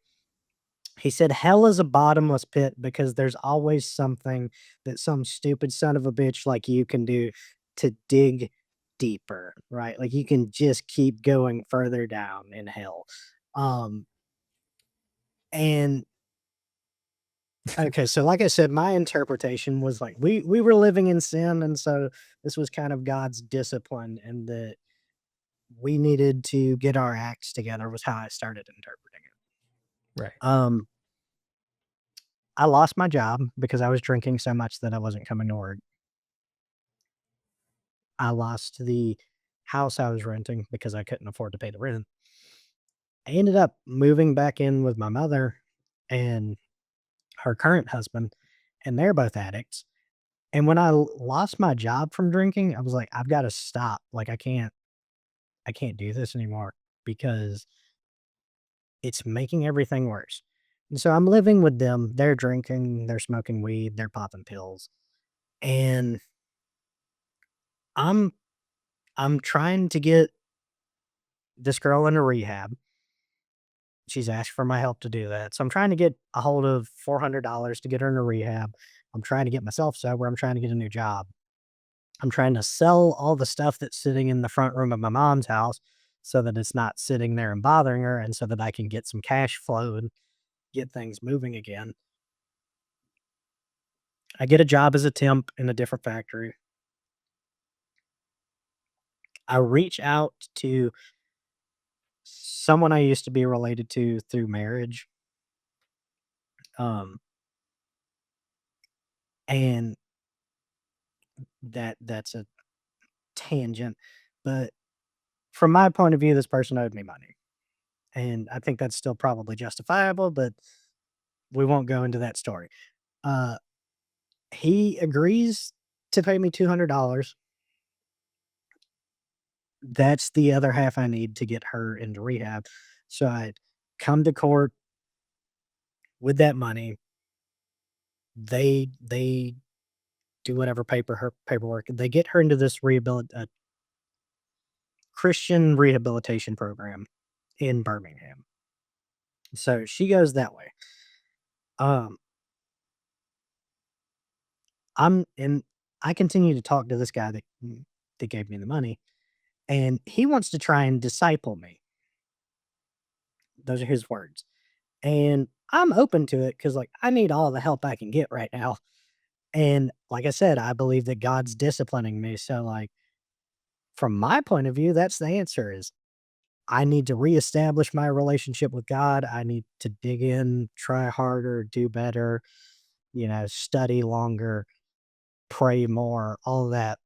He said, "Hell is a bottomless pit because there's always something that some stupid son of a bitch like you can do to dig deeper," right? Like, you can just keep going further down in hell. Um, and okay, so like I said, my interpretation was like we were living in sin, and so this was kind of God's discipline, and that we needed to get our acts together was how I started interpreting Right. it. I lost my job because I was drinking so much that I wasn't coming to work. I lost the house I was renting because I couldn't afford to pay the rent. I ended up moving back in with my mother and her current husband, and they're both addicts. And when lost my job from drinking, I was like, I've got to stop. Like, I can't do this anymore because it's making everything worse. And so I'm living with them. They're drinking, they're smoking weed, they're popping pills. And I'm I'm trying to get this girl into rehab. She's asked for my help to do that. So I'm trying to get a hold of $400 to get her into rehab. I'm trying to get myself sober. I'm trying to get a new job. I'm trying to sell all the stuff that's sitting in the front room of my mom's house so that it's not sitting there and bothering her, and so that I can get some cash flow and get things moving again. I get a job as a temp in a different factory. I reach out to someone I used to be related to through marriage. Um, and that's a tangent, but from my point of view, this person owed me money, and I think that's still probably justifiable, but we won't go into that story. Uh, he agrees to pay me $200. That's the other half I need to get her into rehab. So I come to court with that money. They do whatever paperwork. They get her into this Christian rehabilitation program in Birmingham. So she goes that way. Um, and I continue to talk to this guy that gave me the money, and he wants to try and disciple me. Those are his words. And I'm open to it because, like, I need all the help I can get right now. And like I said, I believe that God's disciplining me. So, like, from my point of view, that's the answer is I need to reestablish my relationship with God. I need to dig in, try harder, do better, study longer, pray more, all that.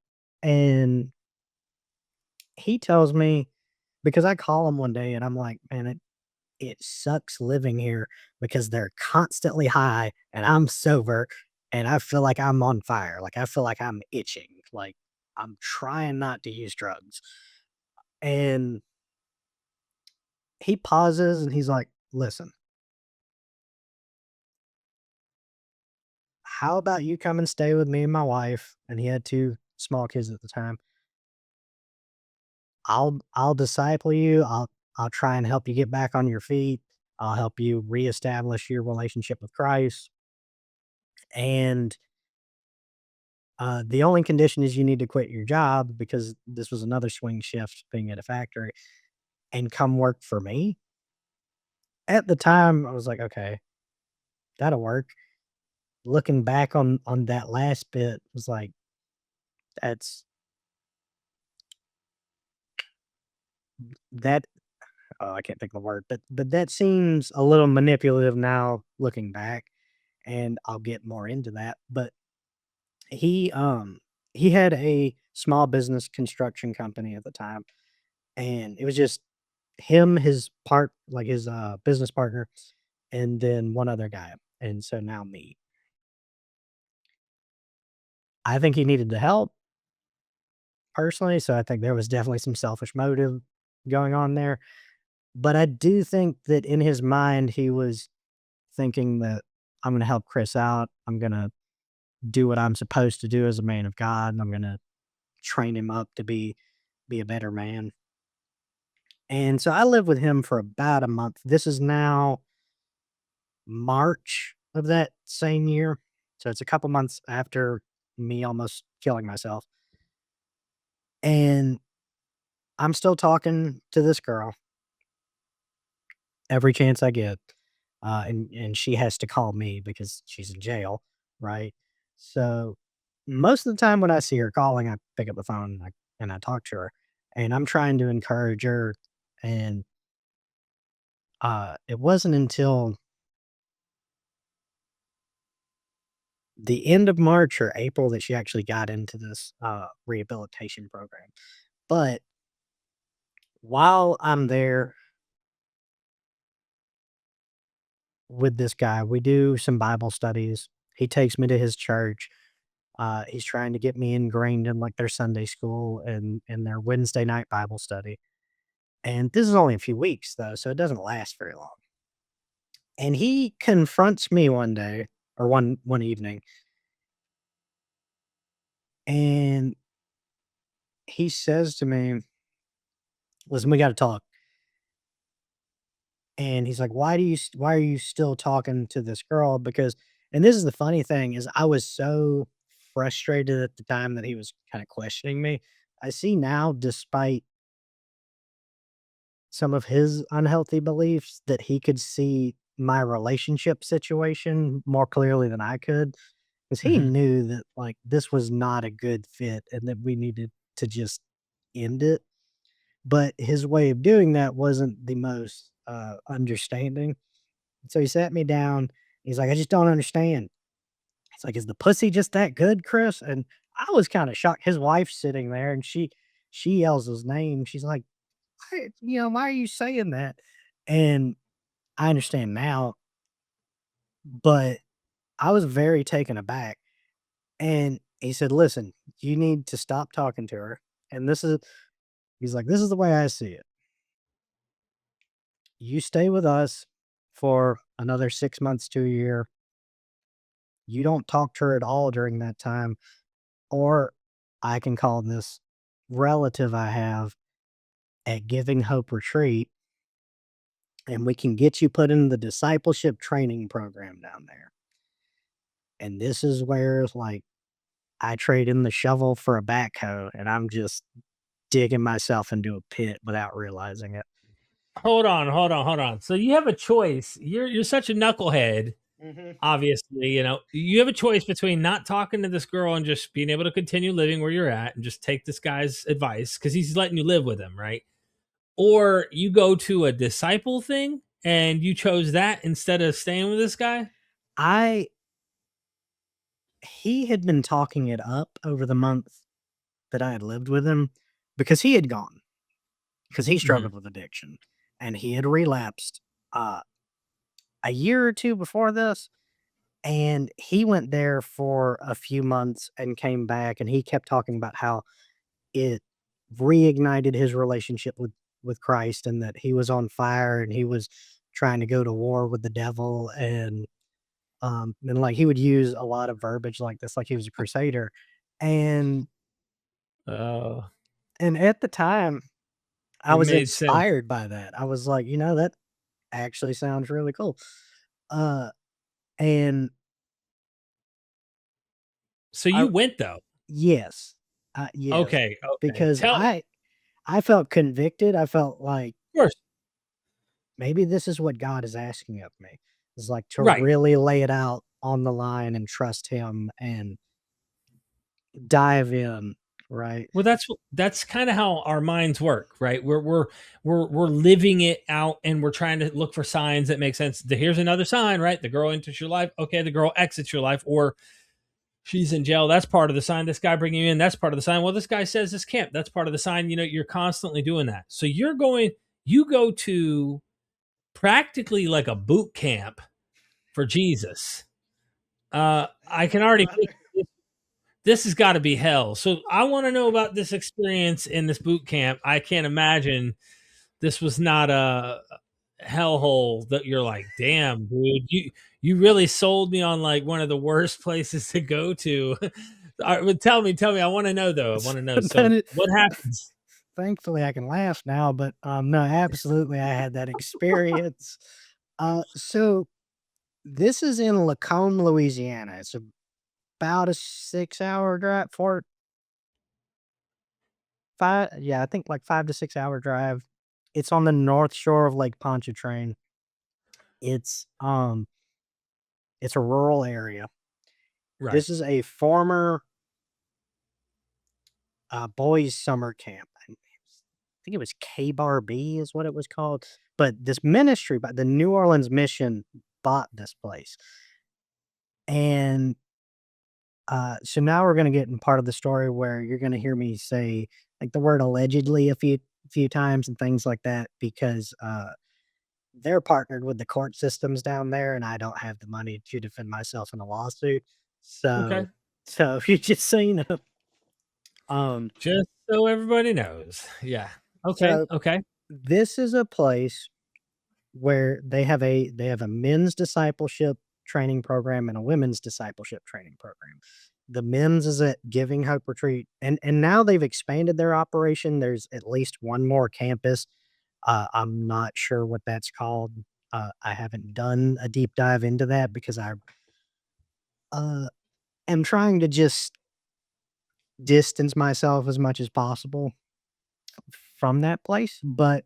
And he tells me, because I call him one day and I'm like, man, it sucks living here because they're constantly high and I'm sober and I feel like I'm on fire. Like I feel like I'm itching. Like I'm trying not to use drugs. And he pauses and he's like, listen, how about you come and stay with me and my wife? And he had two small kids at the time. I'll disciple you. I'll try and help you get back on your feet. I'll help you reestablish your relationship with Christ. And the only condition is you need to quit your job because this was another swing shift being at a factory and come work for me. At the time, I was like, okay, that'll work. Looking back on that last bit was like, that's that oh, I can't think of the word, but that seems a little manipulative now looking back, and I'll get more into that. But he um he had a small business construction company at the time, and it was just him, his business partner, and then one other guy, and so now me. I think he needed the help personally, so I think there was definitely some selfish motive going on there, but I do think that in his mind, he was thinking that I'm gonna help Chris out, I'm gonna do what I'm supposed to do as a man of God, and I'm gonna train him up to be a better man, and so I lived with him for about a month. This is now March of that same year. So it's a couple months after me almost killing myself. And I'm still talking to this girl every chance I get. And she has to call me because she's in jail, right? So most of the time when I see her calling, I pick up the phone and I talk to her. And I'm trying to encourage her. And it wasn't until the end of March or April that she actually got into this rehabilitation program. But while I'm there with this guy, we do some Bible studies. He takes me to his church. He's trying to get me ingrained in like their Sunday school and their Wednesday night Bible study. And this is only a few weeks though, so it doesn't last very long. And he confronts me one day or one evening, and he says to me, "Listen, we got to talk." And he's like, why are you still talking to this girl?" Because and this is the funny thing is I was so frustrated at the time that he was kinda questioning me. I see now, despite some of his unhealthy beliefs, that he could see my relationship situation more clearly than I could, because he Mhm. knew that, like, this was not a good fit and that we needed to just end it. But his way of doing that wasn't the most, understanding. So he sat me down. He's like, "I just don't understand." He's like, "Is the pussy just that good, Chris?" And I was kinda shocked. His wife's sitting there and she yells his name. She's like, why are you saying that?" And I understand now, but I was very taken aback. And he said, "Listen, you need to stop talking to her." And he's like, "This is the way I see it. You stay with us for another 6 months to a year. You don't talk to her at all during that time. Or I can call this relative I have at Giving Hope Retreat, and we can get you put in the discipleship training program down there. And this is where, like, I trade in the shovel for a backhoe, and I'm just digging myself into a pit without realizing it. Hold on. So you have a choice. You're such a knucklehead. Mhm. Obviously, you have a choice between not talking to this girl and just being able to continue living where you're at and just take this guy's advice because he's letting you live with him, right? Or you go to a disciple thing and you chose that instead of staying with this guy. I He had been talking it up over the month that I had lived with him because he had gone, because he Mhm. struggled with addiction, and he had relapsed, uh, a year or 2 before this, and he went there for a few months and came back, and he kept talking about how it reignited his relationship with Christ and that he was on fire and he was trying to go to war with the devil and like he would use a lot of verbiage like this, like he was a crusader. And Oh, and at the time I it was made sense. inspired by that. I was like, that actually sounds really cool. Uh and So I you went though. Yes. Yes. Okay, okay. Because Tell, of I felt convicted. I felt like course. maybe this is what God is asking of me. Is like to Right. really lay it out on the line and trust him and dive in, right? Well, that's kind of how our minds work, right? We're living it out, and we're trying to look for signs that make sense. Here's another sign, right? The girl enters your life. Okay, the girl exits your life, or she's in jail. That's part of the sign. This guy bringing you in. That's part of the sign. Well, this guy says this camp. That's part of the sign. You're constantly doing that. So you go to practically like a boot camp for Jesus. I Thank can you, already brother. this has got to be hell. So I want to know about this experience in this boot camp. I can't imagine this was not a hellhole that you're like, damn, dude, you really sold me on like one of the worst places to go to. All right, but tell me. I want to know though. I want to know. But So what happens? thankfully I can laugh now, but no, absolutely I had that experience. So this is in Lacombe, Louisiana. It's about a 6-hour drive, 4, 5, yeah, I think like 5 to 6 hour drive. It's on the north shore of Lake Pontchartrain. It's um it's a rural area. Right. This is a former boys summer camp. I think it was K-Bar B is what it was called. But this ministry, but the New Orleans mission bought this place. And so now we're gonna get in part of the story where you're gonna hear me say like the word allegedly a few times and things like that because they're partnered with the court systems down there, and I don't have the money to defend myself in a lawsuit. Okay. So if you just so you know, um, Just so everybody knows. Yeah. Okay. so Okay. this is a place where they have a men's discipleship training program and a women's discipleship training program. The men's is at Giving Hope Retreat, and now they've expanded their operation. There's at least one more campus. I'm not sure what that's called. I haven't done a deep dive into that because I uh, am trying to just distance myself as much as possible from that place. But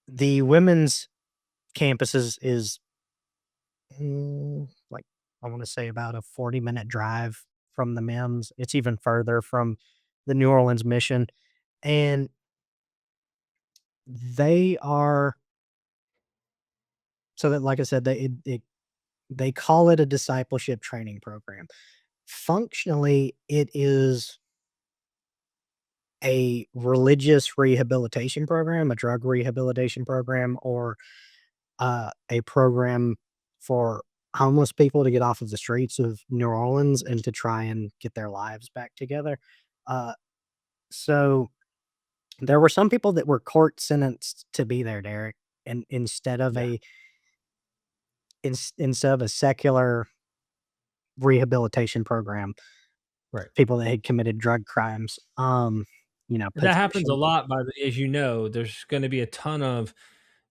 the women's campuses is like I want to say about a 40-minute drive from the men's. It's even further from the New Orleans mission. And they are so that like I said, they call it a discipleship training program. Functionally, it is a religious rehabilitation program, a drug rehabilitation program, or a program for homeless people to get off of the streets of New Orleans and to try and get their lives back together. Uh, so there were some people that were court sentenced to be there, Derek, and Yeah. instead of a secular rehabilitation program, Right. people that had committed drug crimes, That happens a potentially. lot as you know, there's going to be a ton of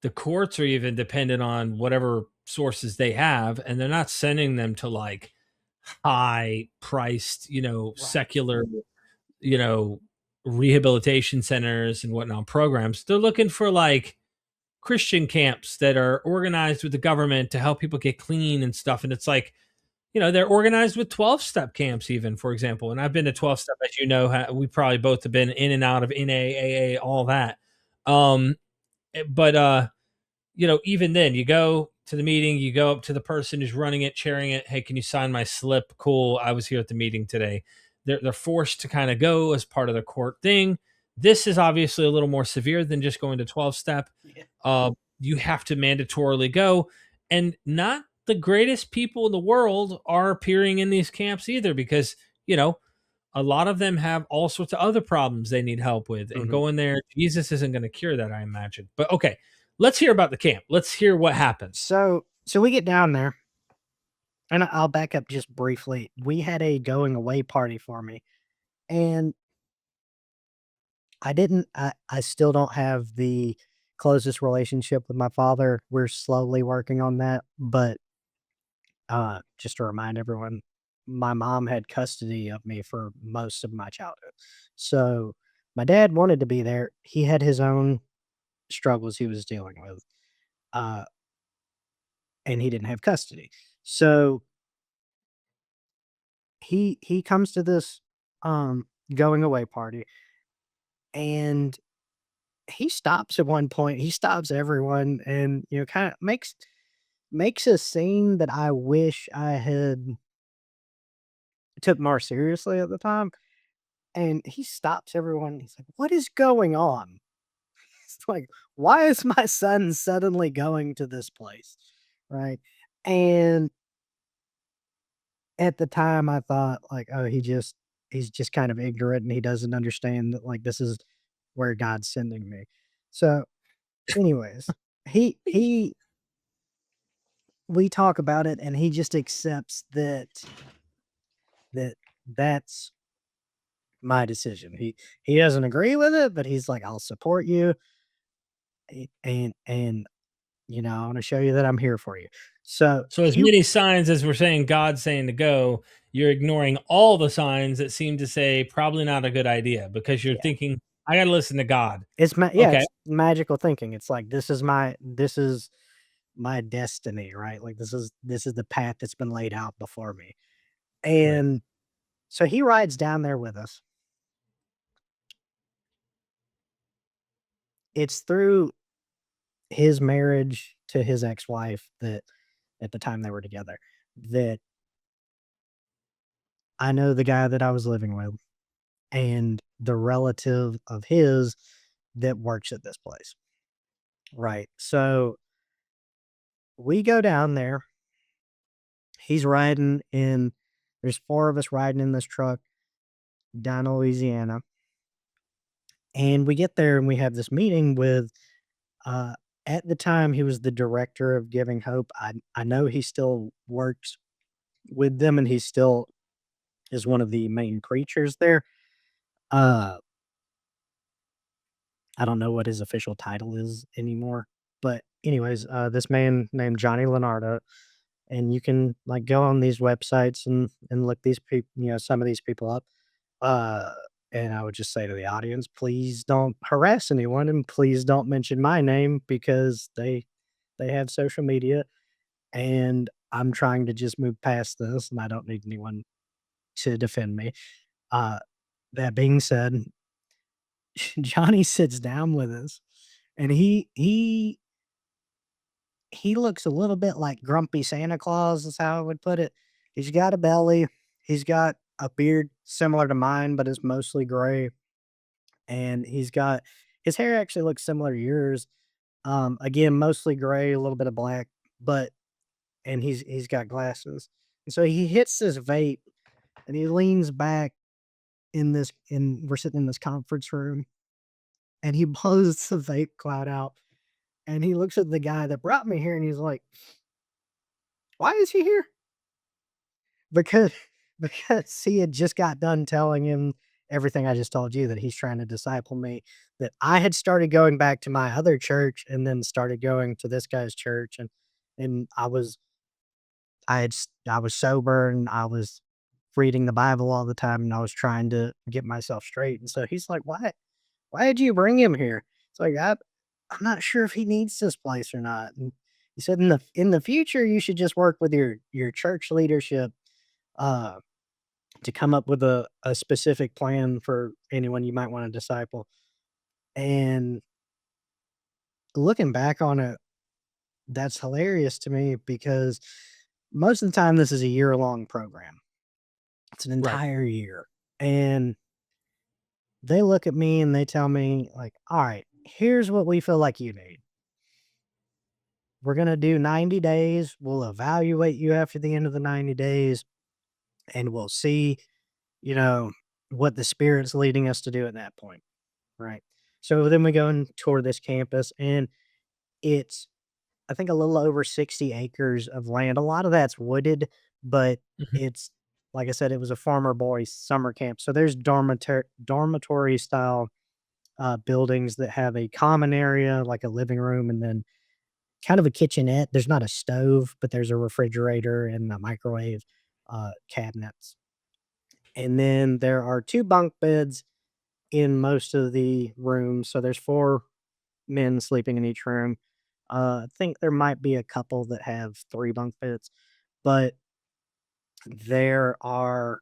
the courts are even dependent on whatever sources they have, and they're not sending them to like high priced, Right. secular, you know, rehabilitation centers and whatnot programs. They're looking for like Christian camps that are organized with the government to help people get clean and stuff. And it's like, they're organized with 12-step camps, even, for example. And I've been to 12-step, as you know, we probably both have been in and out of NA, AA, all that. Um, but even then, you go to the meeting, you go up to the person who's running it, chairing it. Hey, can you sign my slip? Cool. I was here at the meeting today. They're forced to kind of go as part of the court thing. This is obviously a little more severe than just going to 12-step. Yeah. You have to mandatorily go, and not the greatest people in the world are appearing in these camps either, because a lot of them have all sorts of other problems they need help with, and Mhm. going there, Jesus isn't going to cure that, I imagine. But okay, let's hear about the camp. Let's hear what happened. So we get down there, and I'll back up just briefly. We had a going away party for me, and I still don't have the closest relationship with my father. We're slowly working on that, but, just to remind everyone, my mom had custody of me for most of my childhood. So, my dad wanted to be there. He had his own struggles he was dealing with, uh, and he didn't have custody. So, he comes to this, going away party, and he stops at one point. He stops everyone and, kinda makes a scene that I wish I had took more seriously at the time, and he stops everyone. He's like, "What is going on?" It's like, "Why is my son suddenly going to this place?" Right? And at the time, I thought like, "Oh, he's just kind of ignorant, and he doesn't understand that, like, this is where God's sending me." So, anyways, he we talk about it, and he just accepts that that's my decision. He doesn't agree with it, but he's like, "I'll support you, and I wanna show you that I'm here for you." So So, as many signs as we're saying God's saying to go, you're ignoring all the signs that seem to say probably not a good idea, because you're yeah, thinking, I got to listen to God. yeah, Okay. it's magical thinking. It's like, this is my destiny, right? Like, this is the path that's been laid out before me. Right. And so he rides down there with us. It's through his marriage to his ex-wife that at the time they were together, that I know the guy that I was living with and the relative of his that works at this place. Right. So we go down there. He's riding in, there's four of us riding in this truck down to Louisiana. And we get there and we have this meeting with, uh, at the time, he was the director of Giving Hope. I know he still works with them and he still is one of the main preachers there. Uh, I don't know what his official title is anymore. But anyways, this man named Johnny Leonardo, and you can like go on these websites and look these people, some of these people up. Uh, and I would just say to the audience, please don't harass anyone, and please don't mention my name because they have social media, and I'm trying to just move past this, and I don't need anyone to defend me. Uh, that being said, Johnny sits down with us, and he looks a little bit like grumpy Santa Claus is how I would put it. He's got a belly, he's got a beard similar to mine, but it's mostly gray, and he's got his hair actually looks similar to yours. Again, mostly gray, a little bit of black, but and he's got glasses. And so he hits this vape and he leans back in we're sitting in this conference room and he blows the vape cloud out and he looks at the guy that brought me here and he's like, "Why is he here?" Because because he had just got done telling him everything I just told you, that he's trying to disciple me, that I had started going back to my other church and then started going to this guy's church, and and I was sober and I was reading the Bible all the time and I was trying to get myself straight. And so he's like, why did you bring him here? It's like, I'm not sure if he needs this place or not. And he said, in the future, you should just work with your church leadership uh, to come up with a specific plan for anyone you might want to disciple. And looking back on it, that's hilarious to me because most of the time this is a year-long program. It's an Right. entire year. And they look at me and they tell me, like, all right, here's what we feel like you need. We're going to do 90 days. We'll evaluate you after the end of the 90 days and we'll see, you know, what the spirit's leading us to do at that point. Right. So then we go and tour this campus and it's, I think, a little over 60 acres of land. A lot of that's wooded, but Mhm. it's, like I said, it was a farmer boys summer camp. So there's dormitory style buildings that have a common area, like a living room, and then kind of a kitchenette. There's not a stove, but there's a refrigerator and a microwave cabinets. And then there are two bunk beds in most of the rooms. So there's four men sleeping in each room. I think there might be a couple that have three bunk beds, but there are,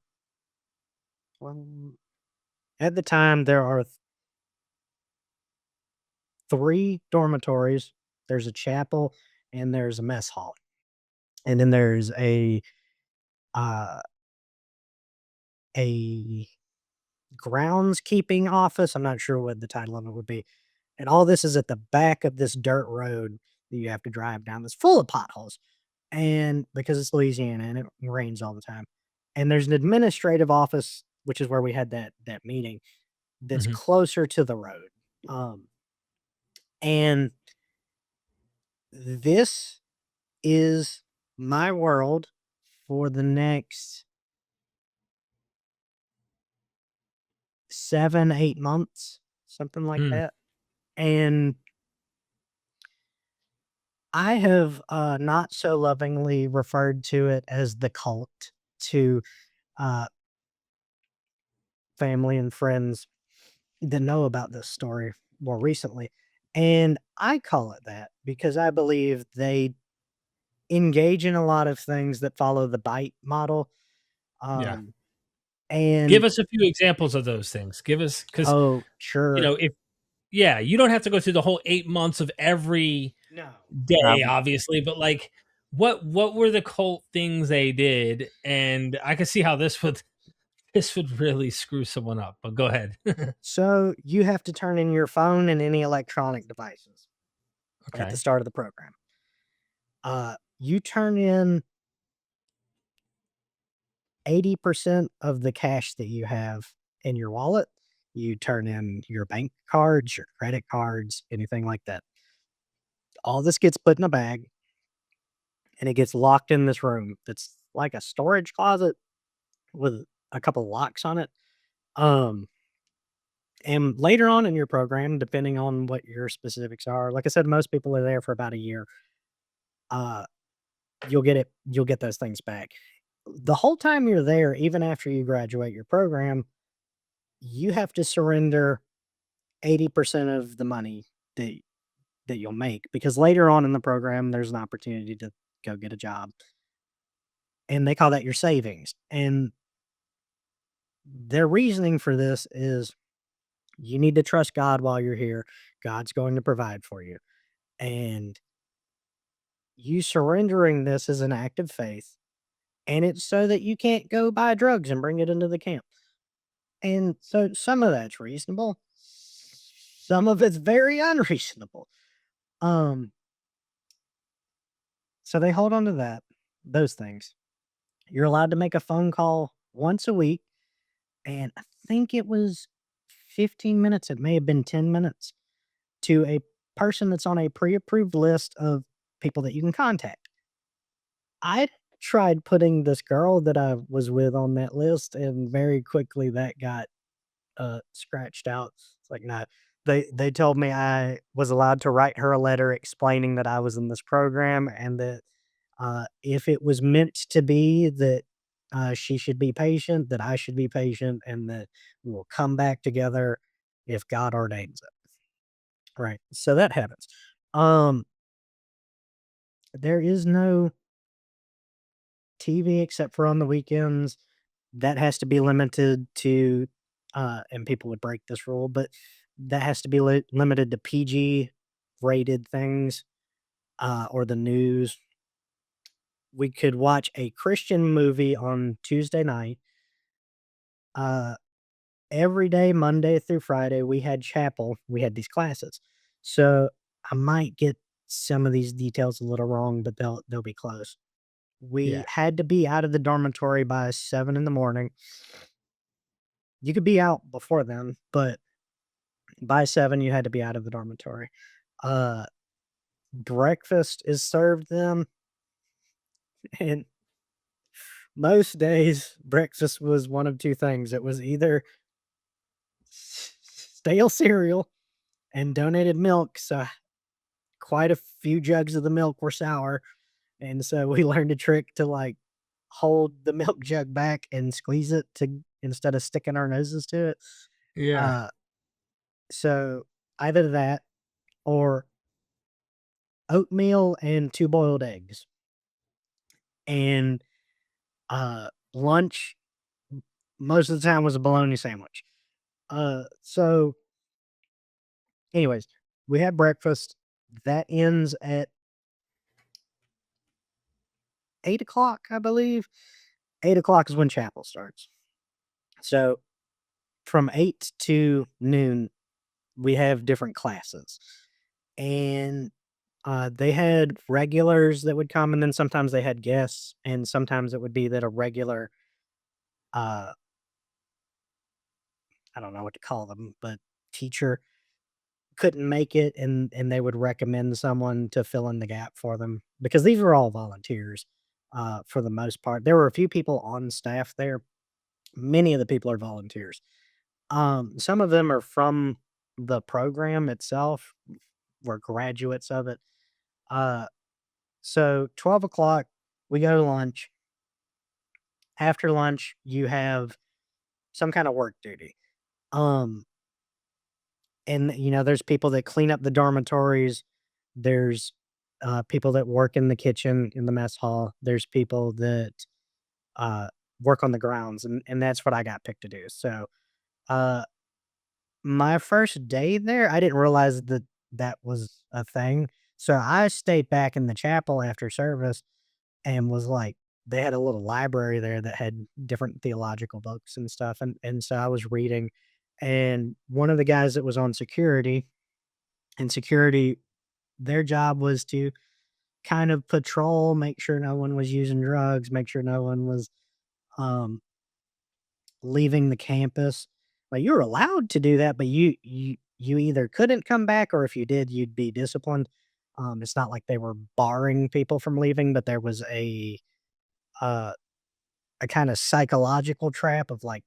one, at the time, there are three dormitories. There's a chapel and there's a mess hall. And then there's uh, a groundskeeping office. I'm not sure what the title of it would be. And all this is at the back of this dirt road that you have to drive down that's full of potholes. And because it's Louisiana and it rains all the time. And there's an administrative office, which is where we had that meeting, that's Mhm. closer to the road. Um, and this is my world for the next 7, 8 months, something like Mm. that. And I have, not so lovingly referred to it as the cult to, uh, family and friends that know about this story more recently, and I call it that because I believe they engage in a lot of things that follow the bite model, Yeah. um, and Give us a few examples of those things. Give us, because oh, sure. if yeah, you don't have to go through the whole 8 months of every No. day, Um, obviously, but, like, what were the cult things they did? And I could see how this would really screw someone up, but go ahead. so you have to turn in your phone and any electronic devices at the Okay. start of the program. You turn in 80% of the cash that you have in your wallet. You turn in your bank cards, your credit cards, anything like that. All this gets put in a bag and it gets locked in this room that's like a storage closet with a couple locks on it. Um, and later on in your program, depending on what your specifics are, like I said, most people are there for about a year. Uh, you'll get those things back. The whole time you're there, even after you graduate your program, you have to surrender 80% of the money that you'll make because later on in the program, there's an opportunity to go get a job, and they call that your savings. And their reasoning for this is you need to trust God while you're here. God's going to provide for you. And you surrendering this is an act of faith, and it's so that you can't go buy drugs and bring it into the camp. And so some of that's reasonable. Some of it's very unreasonable. Um, so they hold on to those things. You're allowed to make a phone call once a week, and I think it was 15 minutes, it may have been 10 minutes, to a person that's on a pre-approved list of people that you can contact. I tried putting this girl that I was with on that list, and very quickly that got, scratched out. It's like, "No." They told me I was allowed to write her a letter explaining that I was in this program and that, if it was meant to be that, she should be patient, that I should be patient, and that we'll come back together if God ordains it. Right. So that happens. Um, there is no TV except for on the weekends. That has to be limited to, and people would break this rule, but that has to be limited to PG rated things, or the news. We could watch a Christian movie on Tuesday night. Uh, every day, Monday through Friday, we had chapel. We had these classes. So I might get some of these details a little wrong, but they'll be close. We Yeah. had to be out of the dormitory by 7 in the morning. You could be out before then, but by 7, you had to be out of the dormitory. Uh, breakfast is served then, and most days, breakfast was one of 2 things. It was either stale cereal and donated milk, so quite a few jugs of the milk were sour, and so we learned a trick to, like, hold the milk jug back and squeeze it to instead of sticking our noses to it. Yeah. Uh, so either that or oatmeal and 2 boiled eggs, and, lunch most of the time was a bologna sandwich. So anyways, we had breakfast. That ends at 8 o'clock, I believe. 8 o'clock is when chapel starts. So from 8 to noon, we have different classes. And they had regulars that would come, and then sometimes they had guests, and sometimes it would be that a regular, uh, I don't know what to call them, but teacher couldn't make it, and they would recommend someone to fill in the gap for them because these were all volunteers, for the most part. There were a few people on staff there. Many of the people are volunteers. Some of them are from the program itself, were graduates of it. Uh, so 12 o'clock, we go to lunch. After lunch, you have some kind of work duty. Um, and there's people that clean up the dormitories. There's people that work in the kitchen in the mess hall. There's people that uh, work on the grounds, and that's what I got picked to do. So uh, my first day there, I didn't realize that that was a thing. So I stayed back in the chapel after service and was like, they had a little library there that had different theological books and stuff. And so I was reading, and one of the guys that was on security, and security, their job was to kind of patrol, make sure no one was using drugs, make sure no one was um leaving the campus. Like, you were allowed to do that, but you either couldn't come back, or if you did, you'd be disciplined. It's not like they were barring people from leaving, but there was uh, a kinda psychological trap of, like,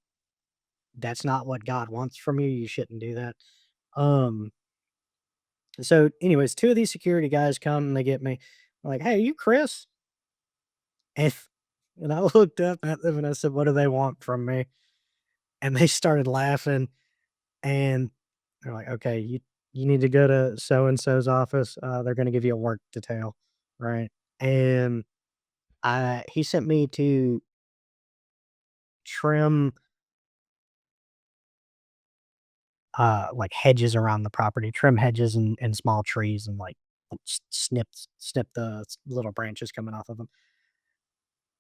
that's not what God wants from you, you shouldn't do that. Um, so anyways, 2 of these security guys come and they get me, like, "Hey, you Chris?" And and I looked up at them and I said, "What do they want from me?" And they started laughing. And they're like, "Okay, you need to go to so and so's office, they're gonna give you a work detail." Right? And I he sent me to trim, like, hedges around the property, trim hedges and small trees and, like, snip the little branches coming off of them.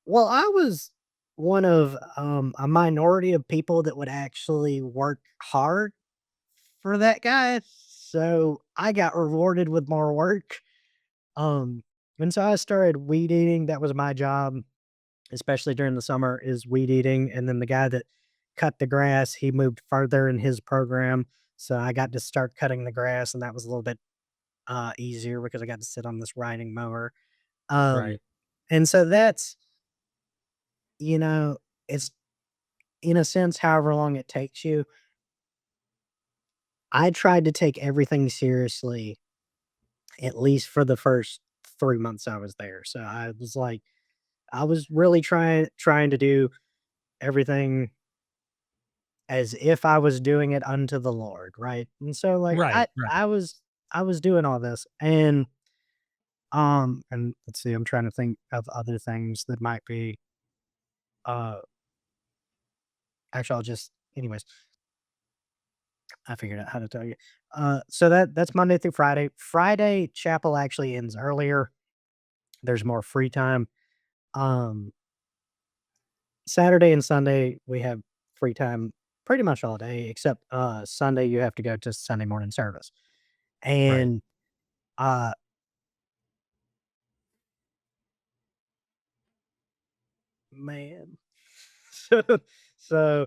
Well, I was one of, a minority of people that would actually work hard for that guy, so I got rewarded with more work. Um, and so I started weed eating. That was my job, especially during the summer, is weed eating. And then the guy that cut the grass, he moved further in his program. So I got to start cutting the grass, and that was a little bit easier because I got to sit on this riding mower. Um, Right. and so that's, you know, it's in a sense, however long it takes you. I tried to take everything seriously, at least for the first 3 months I was there. So I was like, I was really trying to do everything as if I was doing it unto the Lord, right? And so, like, Right, right, I was doing all this, and let's see, I'm trying to think of other things that might be, uh actually, I'll just anyways, I figured out how to tell you. So that's Monday through Friday. Friday, chapel actually ends earlier. There's more free time. Um, Saturday and Sunday, we have free time pretty much all day, except, Sunday, you have to go to Sunday morning service. right. And, uh, man, so so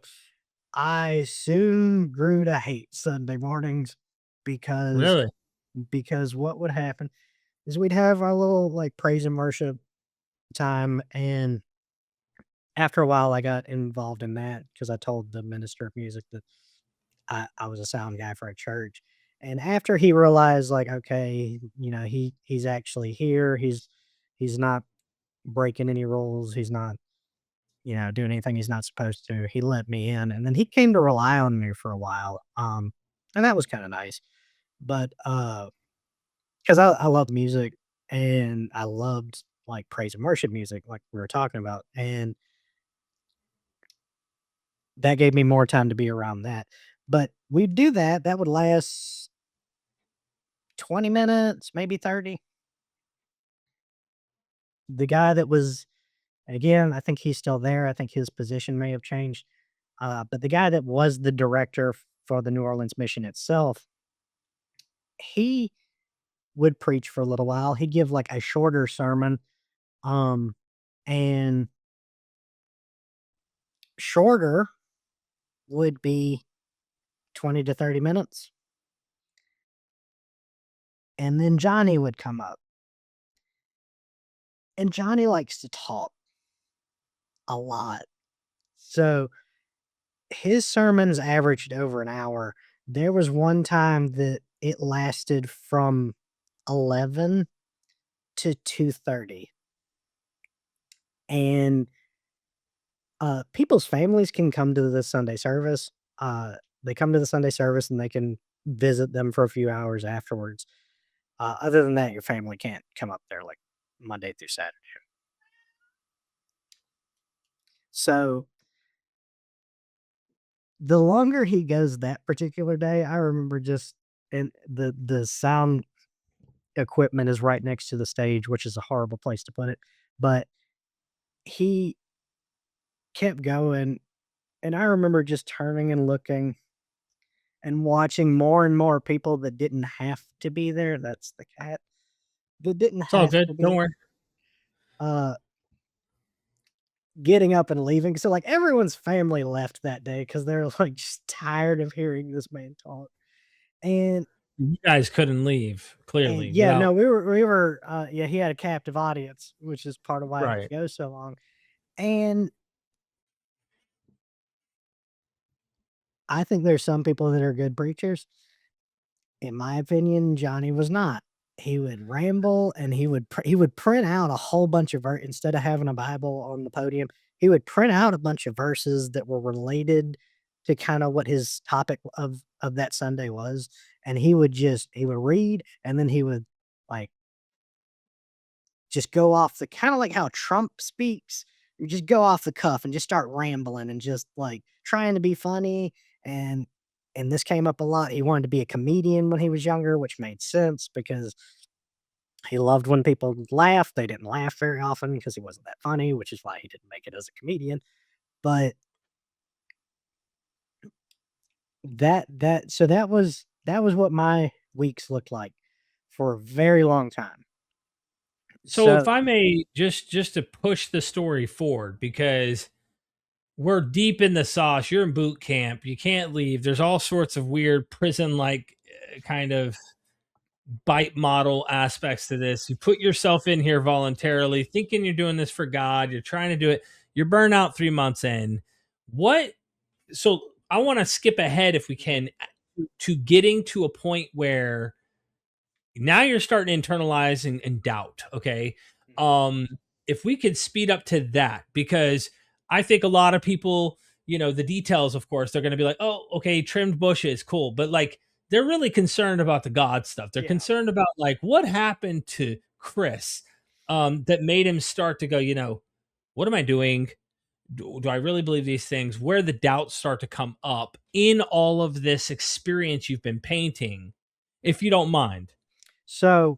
I soon grew to hate Sunday mornings because Really? what would happen is we'd have our little, like, praise and worship time, and after a while, I got involved in that because I told the minister of music that I was a sound guy for a church. And after he realized, like, okay, he's actually here. He's not breaking any rules. He's not, doing anything he's not supposed to. He let me in, and then he came to rely on me for a while. And that was kind of nice. But because I loved music and I loved like praise and worship music, like we were talking about, and that gave me more time to be around that. But we'd do that. That would last 20 minutes, maybe 30. The guy that was again, I think he's still there. I think his position may have changed. But the guy that was the director for the New Orleans mission itself, he would preach for a little while. He'd give like a shorter sermon, um, and shorter would be 20 to 30 minutes. And then Johnny would come up. And Johnny likes to talk a lot. So his sermons averaged over an hour. There was one time that it lasted from 11 to 2:30, and, people's families can come to the Sunday service. They come to the Sunday service, and they can visit them for a few hours afterwards. Other than that, your family can't come up there, like, Monday through Saturday. So, the longer he goes that particular day, I remember just and the sound equipment is right next to the stage, which is a horrible place to put it, but he kept going, and I remember just turning and looking and watching more and more people that didn't have to be there, that's the cat, that didn't It's all have good. to Don't be, worry. uh, getting up and leaving, so, like, everyone's family left that day because 'cause they're, like, just tired of hearing this man talk, and You guys couldn't leave clearly yeah, without no, yeah, he had a captive audience, which is part of why it right. could go so long, and I think there's some people that are good preachers. In my opinion, Johnny was not. He would ramble and he would print out a whole bunch of instead of having a Bible on the podium, he would print out a bunch of verses that were related to kinda what his topic of that Sunday was, and he would read, and then he would, like, just go off the kinda like how Trump speaks. You just go off the cuff and just start rambling and just, like, trying to be funny, and this came up a lot. He wanted to be a comedian when he was younger, which made sense because he loved when people laughed. They didn't laugh very often because he wasn't that funny, which is why he didn't make it as a comedian. But that was what my weeks looked like for a very long time. So So if I may just to push the story forward because we're deep in the sauce. You're in boot camp. You can't leave. There's all sorts of weird prison like kind of bite model aspects to this. You put yourself in here voluntarily, thinking you're doing this for God. You're trying to do it. You're burned out 3 months in. What? So I want to skip ahead if we can to getting to a point where now you're starting to internalize and doubt. Okay. Um, if we could speed up to that, because I think a lot of people, the details, of course, they're going to be like, oh, okay, trimmed bushes, cool. But like, they're really concerned about the God stuff. They're Yeah. concerned about like what happened to Chris, that made him start to go, what am I doing? Do I really believe these things? Where the doubts start to come up in all of this experience you've been painting, if you don't mind. So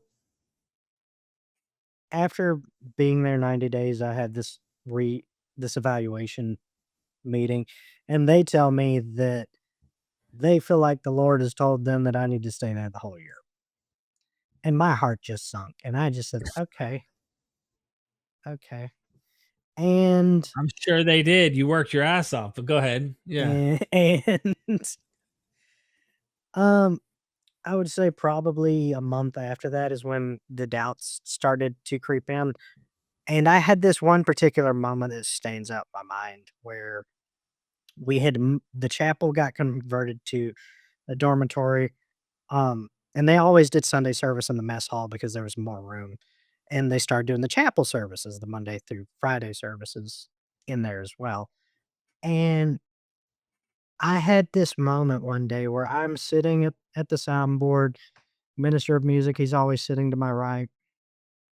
after being there 90 days, I had this evaluation meeting, and they tell me that they feel like the Lord has told them that I need to stay there the whole year. And my heart just sunk, and I just said, "Okay, okay." And I'm sure they did. You worked your ass off, but go ahead. Yeah. and um, I would say probably a month after that is when the doubts started to creep in. And I had this one particular moment that stains out my mind where the chapel got converted to a dormitory. And they always did Sunday service in the mess hall because there was more room. And they started doing the chapel services, the Monday through Friday services in there as well. And I had this moment one day where I'm sitting at the soundboard, minister of music, he's always sitting to my right,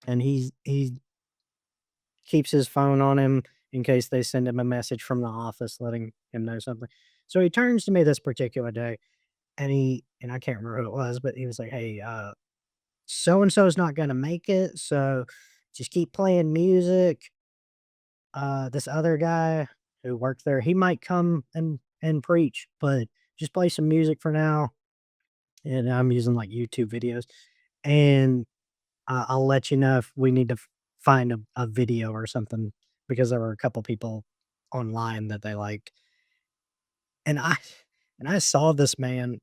and he keeps his phone on him in case they send him a message from the office letting him know something. So he turns to me this particular day, and I can't remember who it was, but he was like, "Hey, so and so is not gonna make it, so just keep playing music. This other guy who worked there, he might come and preach, but just play some music for now." And I'm using like YouTube videos, and I'll let you know if we need to find a video or something because there were a couple people online that they liked. And I saw this man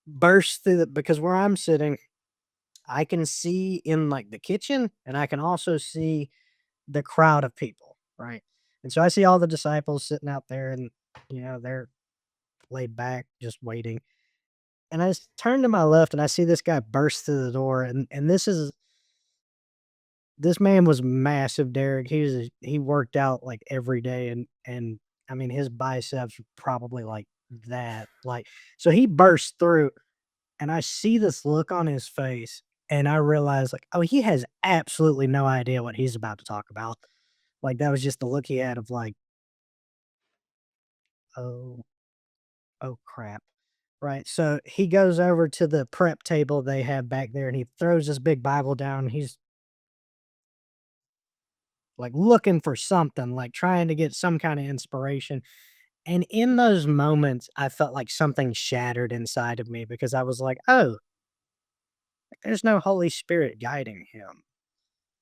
burst through the because where I'm sitting, I can see in like the kitchen and I can also see the crowd of people, right? And so I see all the disciples sitting out there and they're laid back, just waiting. And turn to my left and I see this guy burst through the door and this man was massive, Derek. He worked out like every day and I mean his biceps were probably like that. Like so he burst through and I see this look on his face and I realize like, oh, he has absolutely no idea what he's about to talk about. Like that was just the look he had of like, oh, oh crap. Right. So he goes over to the prep table they have back there and he throws this big Bible down. He's like looking for something, like trying to get some kind of inspiration. And in those moments, I felt like something shattered inside of me because I was like, oh, there's no Holy Spirit guiding him.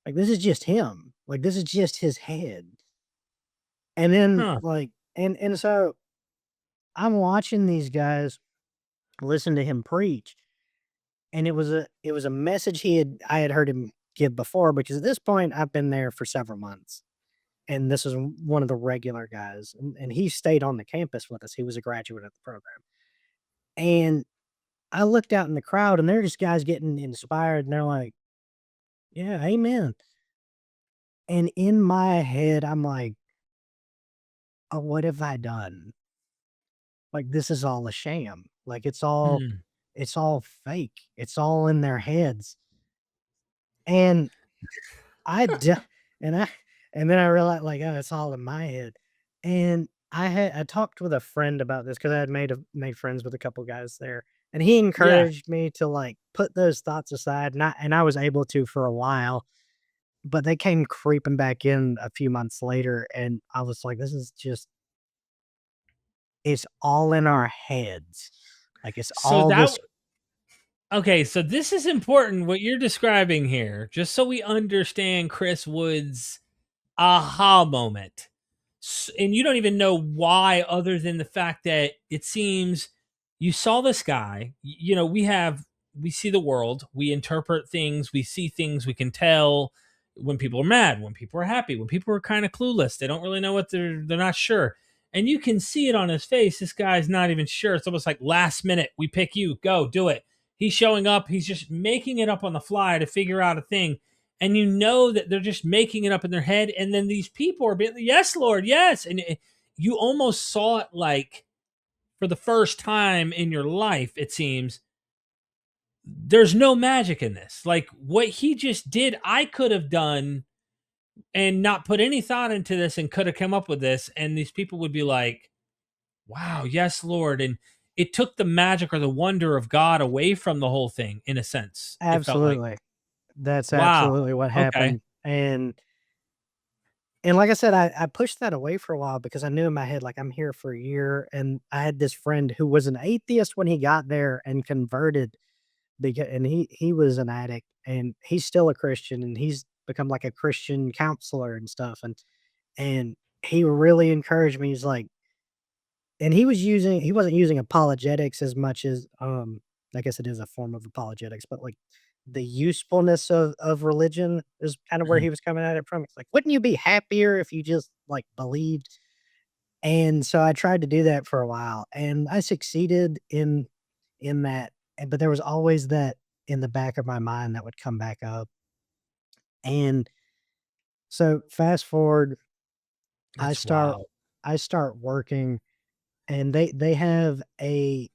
Like this is just him. Like this is just his head. And then Huh. like and so I'm watching these guys listen to him preach. And it was a message I had heard him give before because at this point I've been there for several months. And this is one of the regular guys, and he stayed on the campus with us. He was a graduate of the program. And I looked out in the crowd, and there are just guys getting inspired, and they're like, "Yeah, amen." And in my head, I'm like, "Oh, what have I done? Like, this is all a sham. Like, Mm. it's all fake. It's all in their heads." And I d and I and then I realized, like, "Oh, it's all in my head." And I talked with a friend about this because I had made friends with a couple guys there, and he Yeah. encouraged me to, like, put those thoughts aside, and I was able to for a while, but they came creeping back in a few months later, and I was like, "This is just it's all in our heads." Like, it's So all that this okay, so this is important what you're describing here, just so we understand Chris Wood's aha moment. And you don't even know why, other than the fact that it seems you saw this guy. We see the world, we interpret things, we see things, we can tell when people are mad, when people are happy, when people are kind of clueless, they don't really know what they're not sure. And you can see it on his face. This guy's not even sure. It's almost like last minute, we pick you, go do it. He's showing up. He's just making it up on the fly to figure out a thing. And you know that they're just making it up in their head. And then these people are being, yes, Lord, yes. And you almost saw it like for the first time in your life, it seems, there's no magic in this. Like what he just did, I could have done and not put any thought into this and could have come up with this. And these people would be like, wow, yes, Lord. And it took the magic or the wonder of God away from the whole thing, in a sense. It felt like, Absolutely. That's wow, absolutely what okay. happened, and like I said, I pushed that away for a while because I knew in my head, like, I'm here for a year, and I had this friend who was an atheist when he got there and converted and he was an addict, and he's still a Christian, and he's become, like, a Christian counselor and stuff, and he really encouraged me. He's like, and he wasn't using apologetics as much as, I guess it is a form of apologetics, but, like, the usefulness of religion is kind of where Mhm. he was coming at it from. It's like, "Wouldn't you be happier if you just, like, believed?" And so I tried to do that for a while, and I succeeded in that, but there was always that in the back of my mind that would come back up. And so fast forward, I That's start wild. I start working, and they have a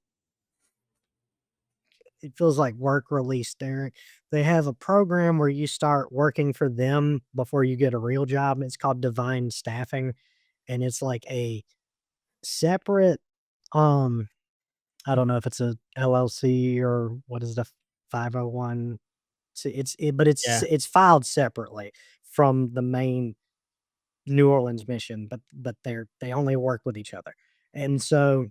it feels like work release, Derek. They have a program where you start working for them before you get a real job. It's called Divine Staffing, and it's like a separate, um, I don't know if it's a LLC or what is the 501. So but Yeah. it's filed separately from the main New Orleans mission, but they only work with each other. And so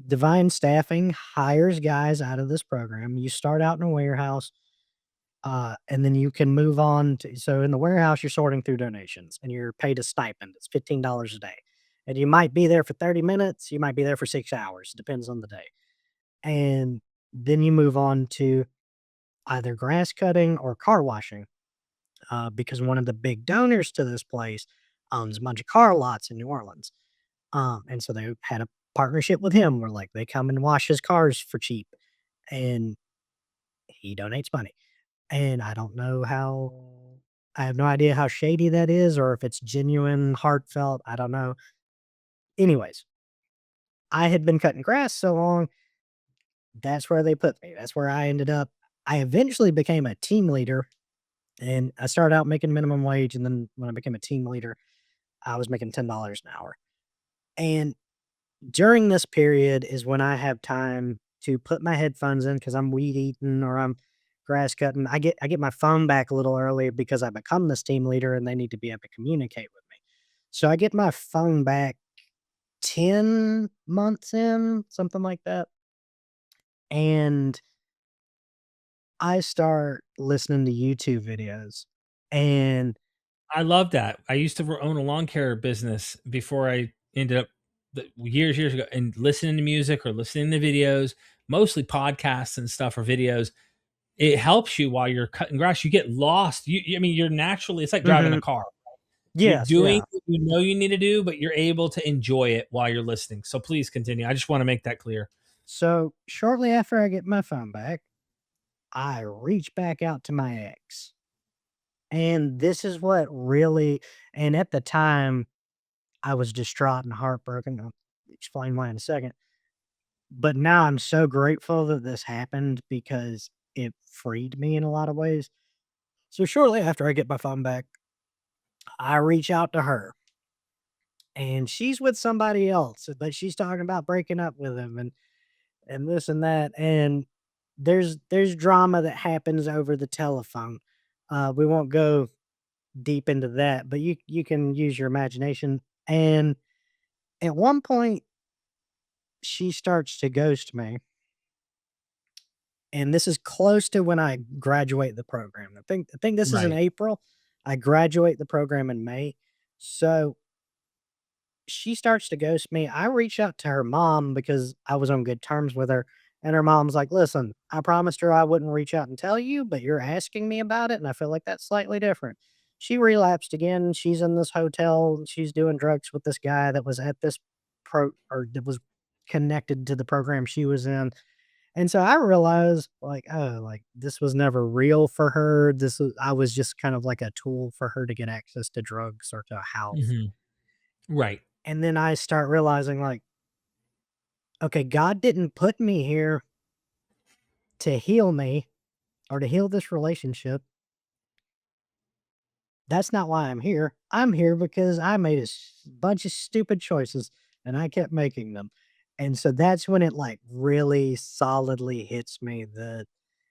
Divine Staffing hires guys out of this program. You start out in a warehouse, and then you can move on to, so in the warehouse, you're sorting through donations and you're paid a stipend. It's $15 a day. And you might be there for 30 minutes, you might be there for 6 hours, depends on the day. And then you move on to either grass cutting or car washing, because one of the big donors to this place owns a bunch of car lots in New Orleans. And so they had a partnership with him where like they come and wash his cars for cheap, and he donates money. And I have no idea how shady that is or if it's genuine, heartfelt. I don't know. Anyways, I had been cutting grass so long, that's where they put me. That's where I ended up. I eventually became a team leader, and I started out making minimum wage. And then when I became a team leader, I was making $10 an hour. And during this period is when I have time to put my headphones in because I'm weed eating or I'm grass cutting. I get my phone back a little early because I become this team leader and they need to be able to communicate with me. So I get my phone back 10 months in, something like that. And I start listening to YouTube videos. And I love that. I used to own a lawn care business before I ended up years ago and listening to music or listening to videos, mostly podcasts and stuff or videos. It helps you while you're cutting grass. You get lost. I mean, you're naturally, it's like driving a mhm, car. You're yes, doing yeah. what you know you need to do, but you're able to enjoy it while you're listening. So please continue. I just want to make that clear. So shortly after I get my phone back, I reach back out to my ex. And this is what really, and at the time, I was distraught and heartbroken. I'll explain why in a second. But now I'm so grateful that this happened because it freed me in a lot of ways. So shortly after I get my phone back, I reach out to her, and she's with somebody else, but she's talking about breaking up with him and this and that. And there's drama that happens over the telephone. We won't go deep into that, but you can use your imagination. And at one point, she starts to ghost me, and this is close to when I graduate the program. I think this is in Right. April. I graduate the program in May. So she starts to ghost me. I reach out to her mom because I was on good terms with her. And her mom's like, listen, I promised her I wouldn't reach out and tell you, but you're asking me about it. And I feel like that's slightly different. she relapsed again. She's in this hotel. She's doing drugs with this guy that was at this or that was connected to the program she was in. And so I realized, like, oh, like this was never real for her. I was just kind of like a tool for her to get access to drugs or to a house. Mhm. Right. And then I start realizing, like, okay, God didn't put me here to heal me or to heal this relationship. That's not why I'm here. I'm here because I made bunch of stupid choices and I kept making them. And so that's when it like really solidly hits me that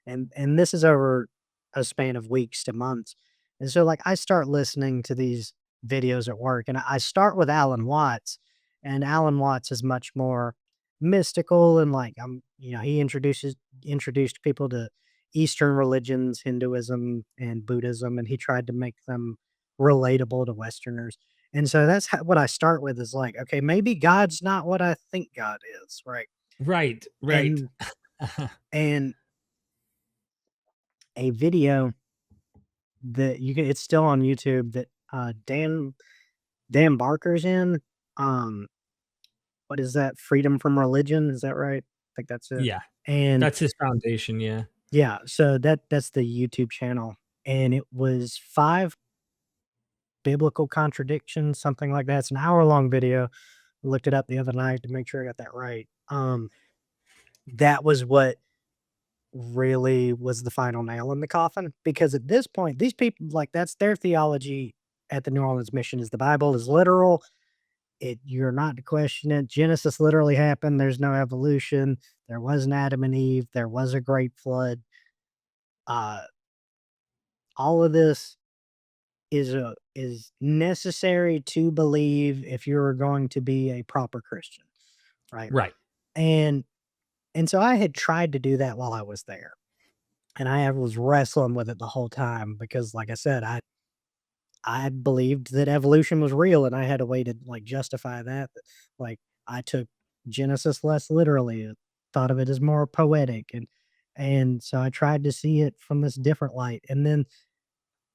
and this is over a span of weeks to months. And so like I start listening to these videos at work and I start with Alan Watts, and Alan Watts is much more mystical and like he introduced people to Eastern religions, Hinduism and Buddhism, and he tried to make them relatable to Westerners. And so that's what I start with is like, okay, maybe God's not what I think God is, right? Right. Right. And and a video that it's still on YouTube that Dan Barker's in. Um, what is that? Freedom from Religion, is that right? I think that's it. Yeah. And That's his foundation, yeah. yeah, so that's the YouTube channel. And it was 5 biblical contradictions, something like that. It's an hour-long video. I looked it up the other night to make sure I got that right. That was what really was the final nail in the coffin, because at this point, these people, like, that's their theology at the New Orleans mission is the Bible is literal. You're not to question it. Genesis literally happened. There's no evolution. There was an Adam and Eve. There was a great flood. Uh, all of this is necessary to believe if you're going to be a proper Christian, right? Right. And and so I had tried to do that while I was there, and was wrestling with it the whole time because, like I said, I believed that evolution was real, and I had a way to like justify that. Like I took Genesis less literally, thought of it as more poetic, and so I tried to see it from this different light, and then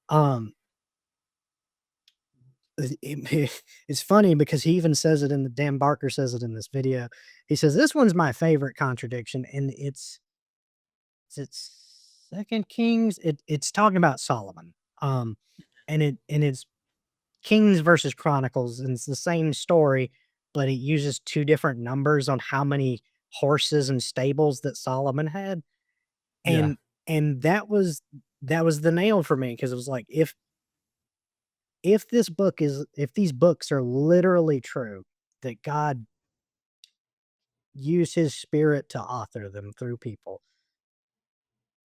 um it's funny because he even says it in the Dan Barker says it in this video. He says, "This one's my favorite contradiction," and it's Second Kings. It's talking about Solomon. And it's Kings versus Chronicles, and it's the same story, but it uses 2 different numbers on how many horses and stables that Solomon had. Yeah. And and that was the nail for me because it was like, if these books are literally true, that God used his spirit to author them through people,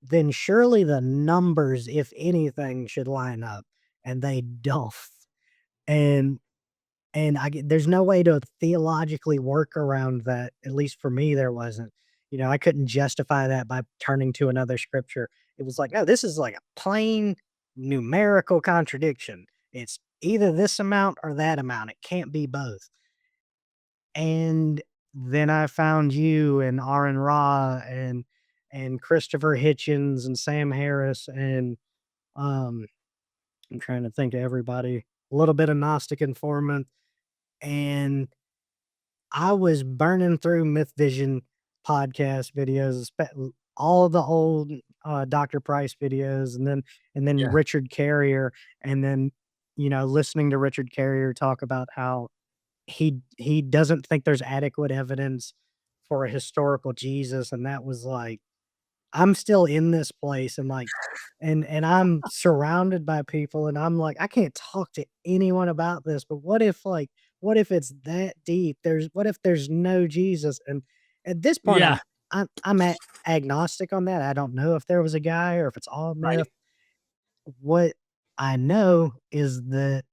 then surely the numbers, if anything, should line up, and they don't. And there's no way to theologically work around that, at least for me, there wasn't. I couldn't justify that by turning to another scripture. It was like, "No, this is like a plain numerical contradiction. It's either this amount or that amount. It can't be both." And then I found you and Aaron Ra and Christopher Hitchens and Sam Harris and, um, I'm trying to think of everybody, a little bit of Gnostic Informant, and I was burning through MythVision podcast videos, all the old Dr. Price videos, and then Yeah. Richard Carrier, and then listening to Richard Carrier talk about how he doesn't think there's adequate evidence for a historical Jesus, and that was like I'm still in this place and like and I'm surrounded by people and I'm like, I can't talk to anyone about this, but what if it's that deep? What if there's no Jesus? And at this point Yeah. I'm agnostic on that. I don't know if there was a guy or if it's all Right. myth. What I know is that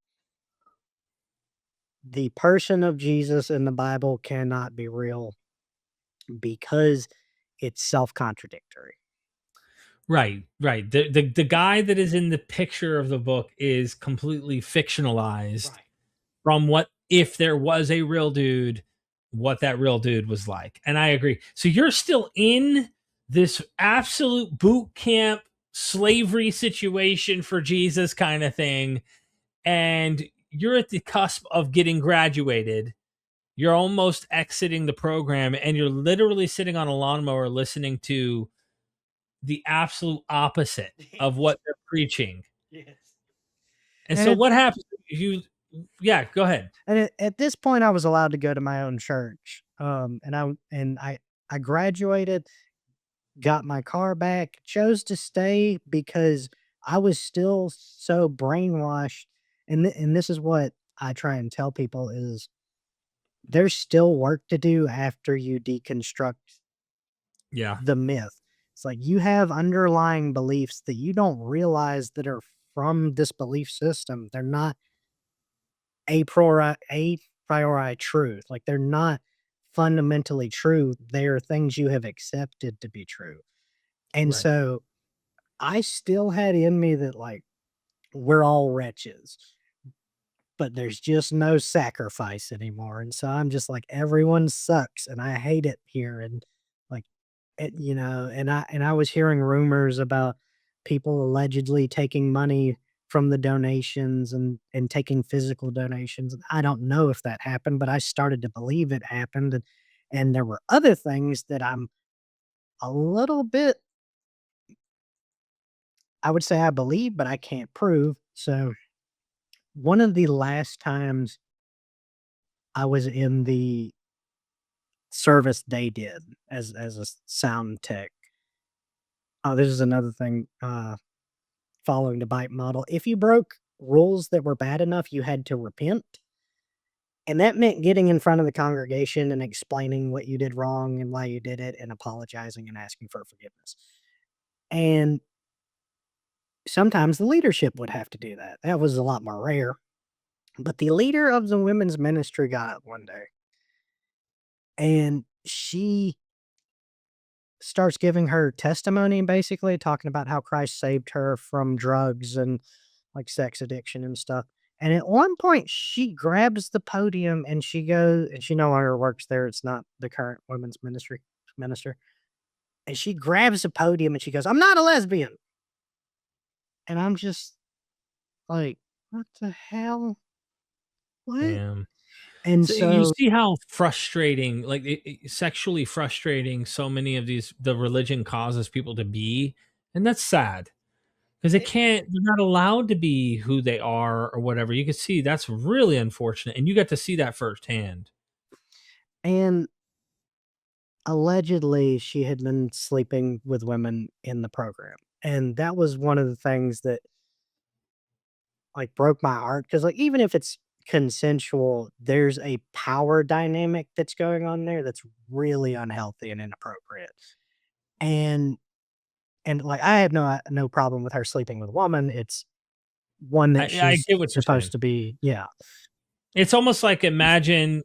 the person of Jesus in the Bible cannot be real because it's self-contradictory. Right. Right. The guy that is in the picture of the book is completely fictionalized Right. from what if there was a real dude, what that real dude was like. And I agree. So you're still in this absolute boot camp slavery situation for Jesus kind of thing, and you're at the cusp of getting graduated. You're almost exiting the program, and you're literally sitting on a lawnmower listening to the absolute opposite of what they're preaching. Yes. And And so what happens? You, yeah, go ahead. at this point, I was allowed to go to my own church. I graduated, got my car back, chose to stay because I was still so brainwashed. And this is what I try and tell people is there's still work to do after you deconstruct Yeah, the myth. It's like you have underlying beliefs that you don't realize that are from this belief system. They're not a priori truth. Like they're not fundamentally true. They are things you have accepted to be true. And right. so I still had in me that like we're all wretches, but there's just no sacrifice anymore. And so I'm just like everyone sucks and I hate it here. And like and I was hearing rumors about people allegedly taking money from the donations and taking physical donations. I don't know if that happened, but I started to believe it happened. And there were other things that I'm a little bit, I would say I believe, but I can't prove. So one of the last times I was in the service they did as a sound tech. Oh, this is another thing. Following the bite model. If you broke rules that were bad enough, you had to repent. And that meant getting in front of the congregation and explaining what you did wrong and why you did it and apologizing and asking for forgiveness. And sometimes the leadership would have to do that. That was a lot more rare. But the leader of the women's ministry got up one day and she starts giving her testimony, basically talking about how Christ saved her from drugs and like sex addiction and stuff. And at one point, she grabs the podium and she goes, and she no longer works there. It's not the current women's ministry minister. And she grabs the podium and she goes, "I'm not a lesbian." And I'm just like, what the hell? What? Damn. And So you so see how frustrating, like sexually frustrating, so many of the religion causes people to be, and that's sad because they it, can't, they're not allowed to be who they are or whatever. You can see that's really unfortunate, and you got to see that firsthand. and allegedly she had been sleeping with women in the program. And that was one of the things that like broke my heart because like even if it's consensual, there's a power dynamic that's going on there that's really unhealthy and inappropriate. And like I have no problem with her sleeping with a woman. It's one that I she's get what you're supposed saying. to be. Yeah. It's almost like imagine.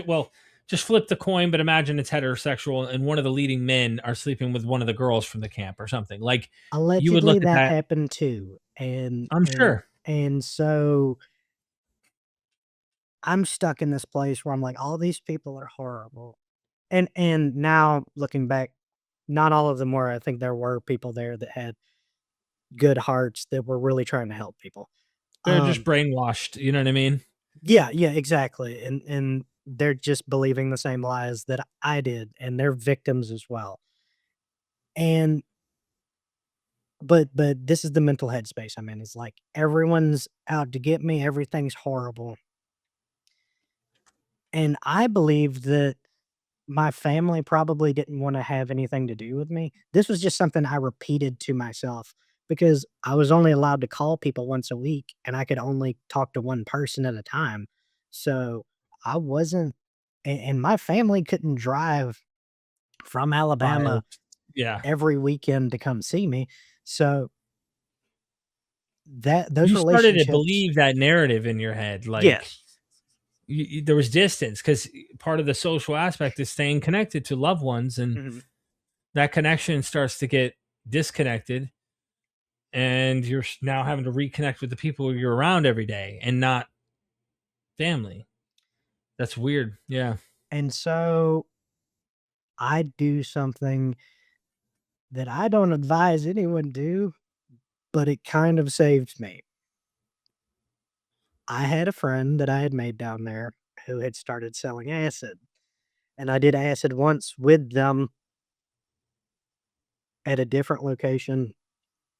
Well, just flip the coin, but imagine it's heterosexual, and one of the leading men are sleeping with one of the girls from the camp or something. Like you would Allegedly look at that that. happened too. And I'm sure. so I'm stuck in this place where I'm like, all these people are horrible. And now looking back, not all of them were. I think there were people there that had good hearts that were really trying to help people. They're just Um, brainwashed. You know what I mean? yeah, yeah, exactly. And they're just believing the same lies that I did, and they're victims as well. And but this is the mental headspace I'm in. It's like everyone's out to get me, everything's horrible. And I believe that my family probably didn't wanna have anything to do with me. This was just something I repeated to myself because I was only allowed to call people once a week, and I could only talk to one person at a time. So, I wasn't and my family couldn't drive from Alabama Wild. Yeah. every weekend to come see me. So, that those You started to relationships. believe that narrative in your head, like Yes. there was distance because part of the social aspect is staying connected to loved ones, and Mhm. that connection starts to get disconnected, and you're now having to reconnect with the people you're around every day and not family. That's weird. Yeah. And so, I do something that I don't advise anyone do. but it kind of saved me. I had a friend that I had made down there who had started selling acid, and I did acid once with them at a different location,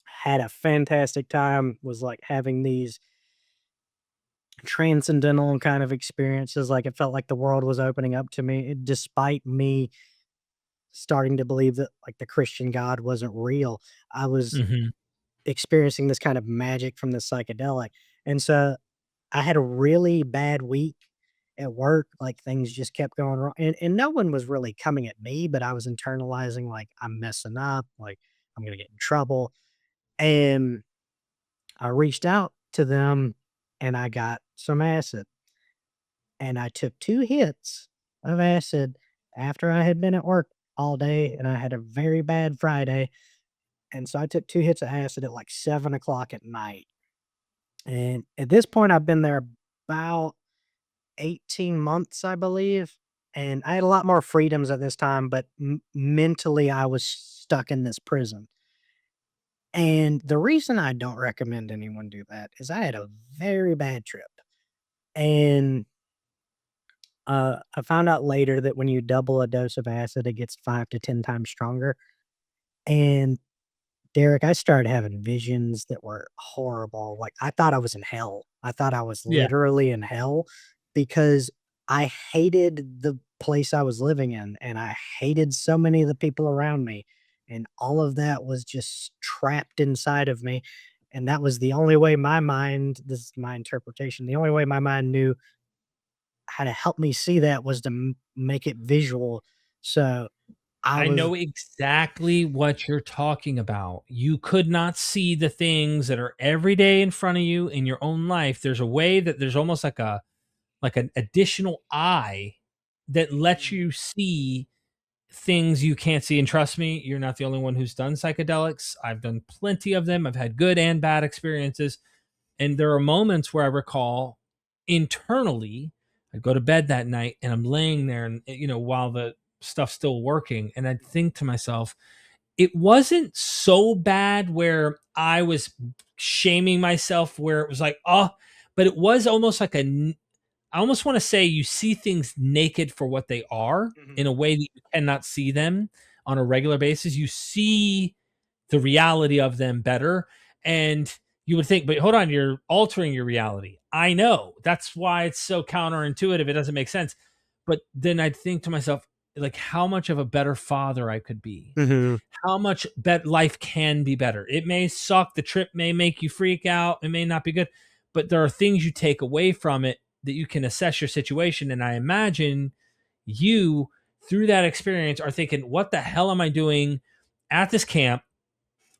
had a fantastic time, was, like, having these transcendental kind of experiences, like, it felt like the world was opening up to me, despite me starting to believe that, like, the Christian God wasn't real. I was Mhm. experiencing this kind of magic from the psychedelic, and so I had a really bad week at work, like, things just kept going wrong, and no one was really coming at me, but I was internalizing, like, "I'm messing up, like, I'm gonna get in trouble," and I reached out to them, and I got some acid, and I took 2 hits of acid after I had been at work all day, and I had a very bad Friday, and so I took 2 hits of acid at, like, 7 o'clock at night, and at this point, I've been there about 18 months, I believe, and I had a lot more freedoms at this time, but mentally, I was stuck in this prison. And the reason I don't recommend anyone do that is I had a very bad trip. And I found out later that when you double a dose of acid, it gets 5 to 10 times stronger. And Derek, I started having visions that were horrible. Like, I thought I was in hell. I thought I was Yeah. literally in hell because I hated the place I was living in, and I hated so many of the people around me, and all of that was just trapped inside of me, and that was the only way my mind, this is my interpretation, the only way my mind knew how to help me see that was to make it visual. So, I I was know exactly what you're talking about. You could not see the things that are every day in front of you in your own life. There's a way that there's almost like an additional eye that lets Mhm, you see things you can't see. And trust me, you're not the only one who's done psychedelics. I've done plenty of them. I've had good and bad experiences. And there are moments where I recall internally, I'd go to bed that night and I'm laying there and, while the stuff's still working, and I'd think to myself, it wasn't so bad where I was shaming myself, where it was like, oh, but it was almost like I almost want to say you see things naked for what they are mhm, in a way that you cannot see them on a regular basis. You see the reality of them better. And you would think, but hold on, you're altering your reality. I know. That's why it's so counterintuitive. It doesn't make sense. But then I'd think to myself, like, how much of a better father I could be, mhm, how much life can be better. It may suck. The trip may make you freak out. It may not be good, but there are things you take away from it that you can assess your situation. And I imagine you, through that experience, are thinking, what the hell am I doing at this camp?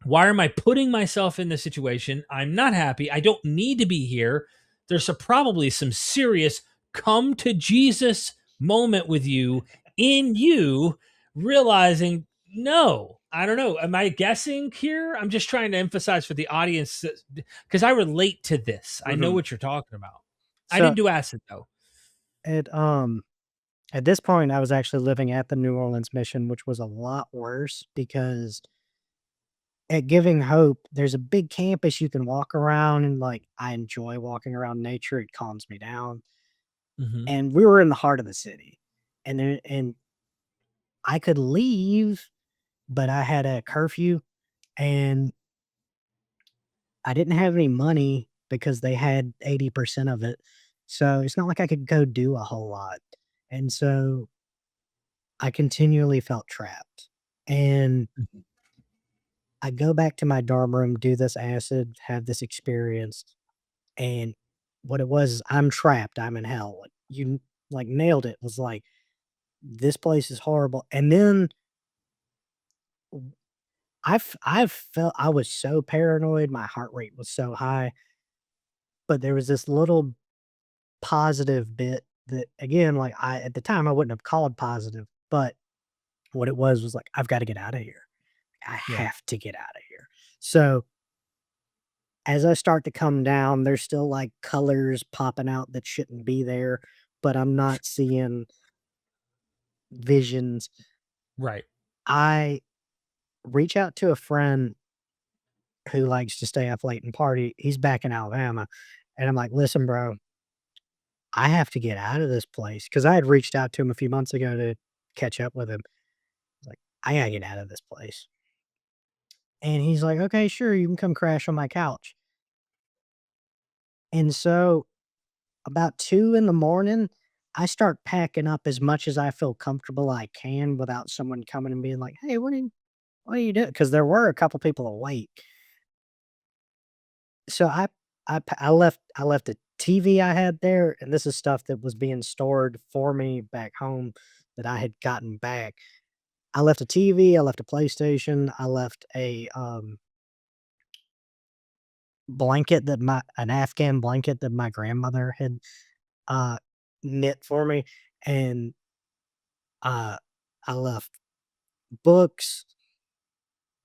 Why am I putting myself in this situation? I'm not happy. I don't need to be here. There's probably some serious come to Jesus moment with you in you realizing, no, I don't know. Am I guessing here? I'm just trying to emphasize for the audience because I relate to this. I know mhm. what you're talking about. I So, didn't do acid though. it, at this point, I was actually living at the New Orleans mission, which was a lot worse because at Giving Hope, there's a big campus you can walk around, and, like, I enjoy walking around nature, it calms me down, Hmm. and we were in the heart of the city, and I could leave, but I had a curfew, and I didn't have any money because they had 80% of it, so it's not like I could go do a whole lot, and so I continually felt trapped, and I go back to my dorm room, do this acid, have this experience, and what it was is I'm trapped, I'm in hell. Like, you, like, nailed it. Was like, "This place is horrible," and then I've felt I was so paranoid, my heart rate was so high, but there was this little positive bit that, again, like, I at the time, I wouldn't have called positive, but what it was like, "I've gotta get out of here. I Yeah. have to get out of here." So as I start to come down, there's still, like, colors popping out that shouldn't be there, but I'm not seeing visions. Right. I reach out to a friend who likes to stay up late and party. He's back in Alabama. And I'm like, listen, bro, I have to get out of this place. Cause I had reached out to him a few months ago to catch up with him. Like, I gotta get out of this place. And he's like, okay, sure, you can come crash on my couch. And so about 2 in the morning, I start packing up as much as I feel comfortable I can without someone coming and being like, "Hey, what are you doing?" Because there were a couple people awake. So I left a TV I had there, and this is stuff that was being stored for me back home that I had gotten back. I left a TV, I left a PlayStation, I left a, blanket that my an Afghan blanket that my grandmother had, uh, knit for me, and, uh, I left books.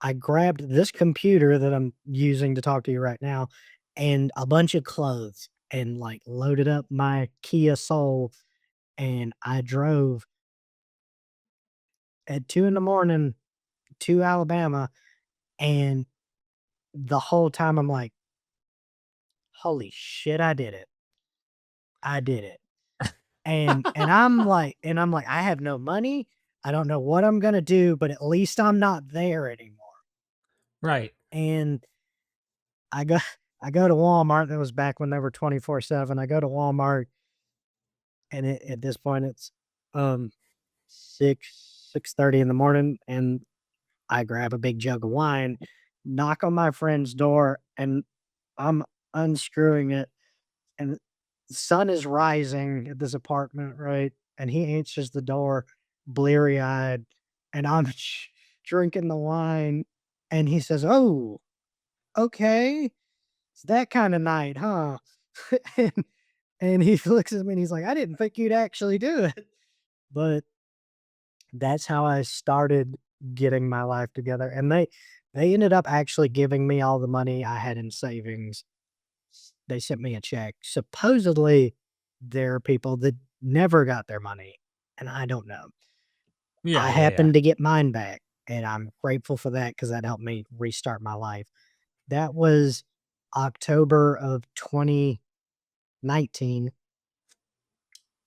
I grabbed this computer that I'm using to talk to you right now and a bunch of clothes and, like, loaded up my Kia Soul, and I drove at 2 in the morning to Alabama, and the whole time I'm like, "Holy shit, I did it. I did it." And I'm like, "I have no money. I don't know what I'm gonna do, but at least I'm not there anymore." Right. And I go I go to Walmart. That was back when they were 24/7. I go to Walmart, and at this point, it's, um, 6:30 in the morning, and I grab a big jug of wine, knock on my friend's door, and I'm unscrewing it, and the sun is rising at this apartment, right? And he answers the door bleary-eyed, and I'm drinking the wine, and he says, "Oh, okay. It's that kinda night, huh?" And and he looks at me and he's like, "I didn't think you'd actually do it." But that's how I started getting my life together, and they ended up actually giving me all the money I had in savings. They sent me a check. Supposedly, there are people that never got their money, and I don't know. Yeah, I yeah, yeah. happened to get mine back, and I'm grateful for that because that helped me restart my life. That was October of 2019,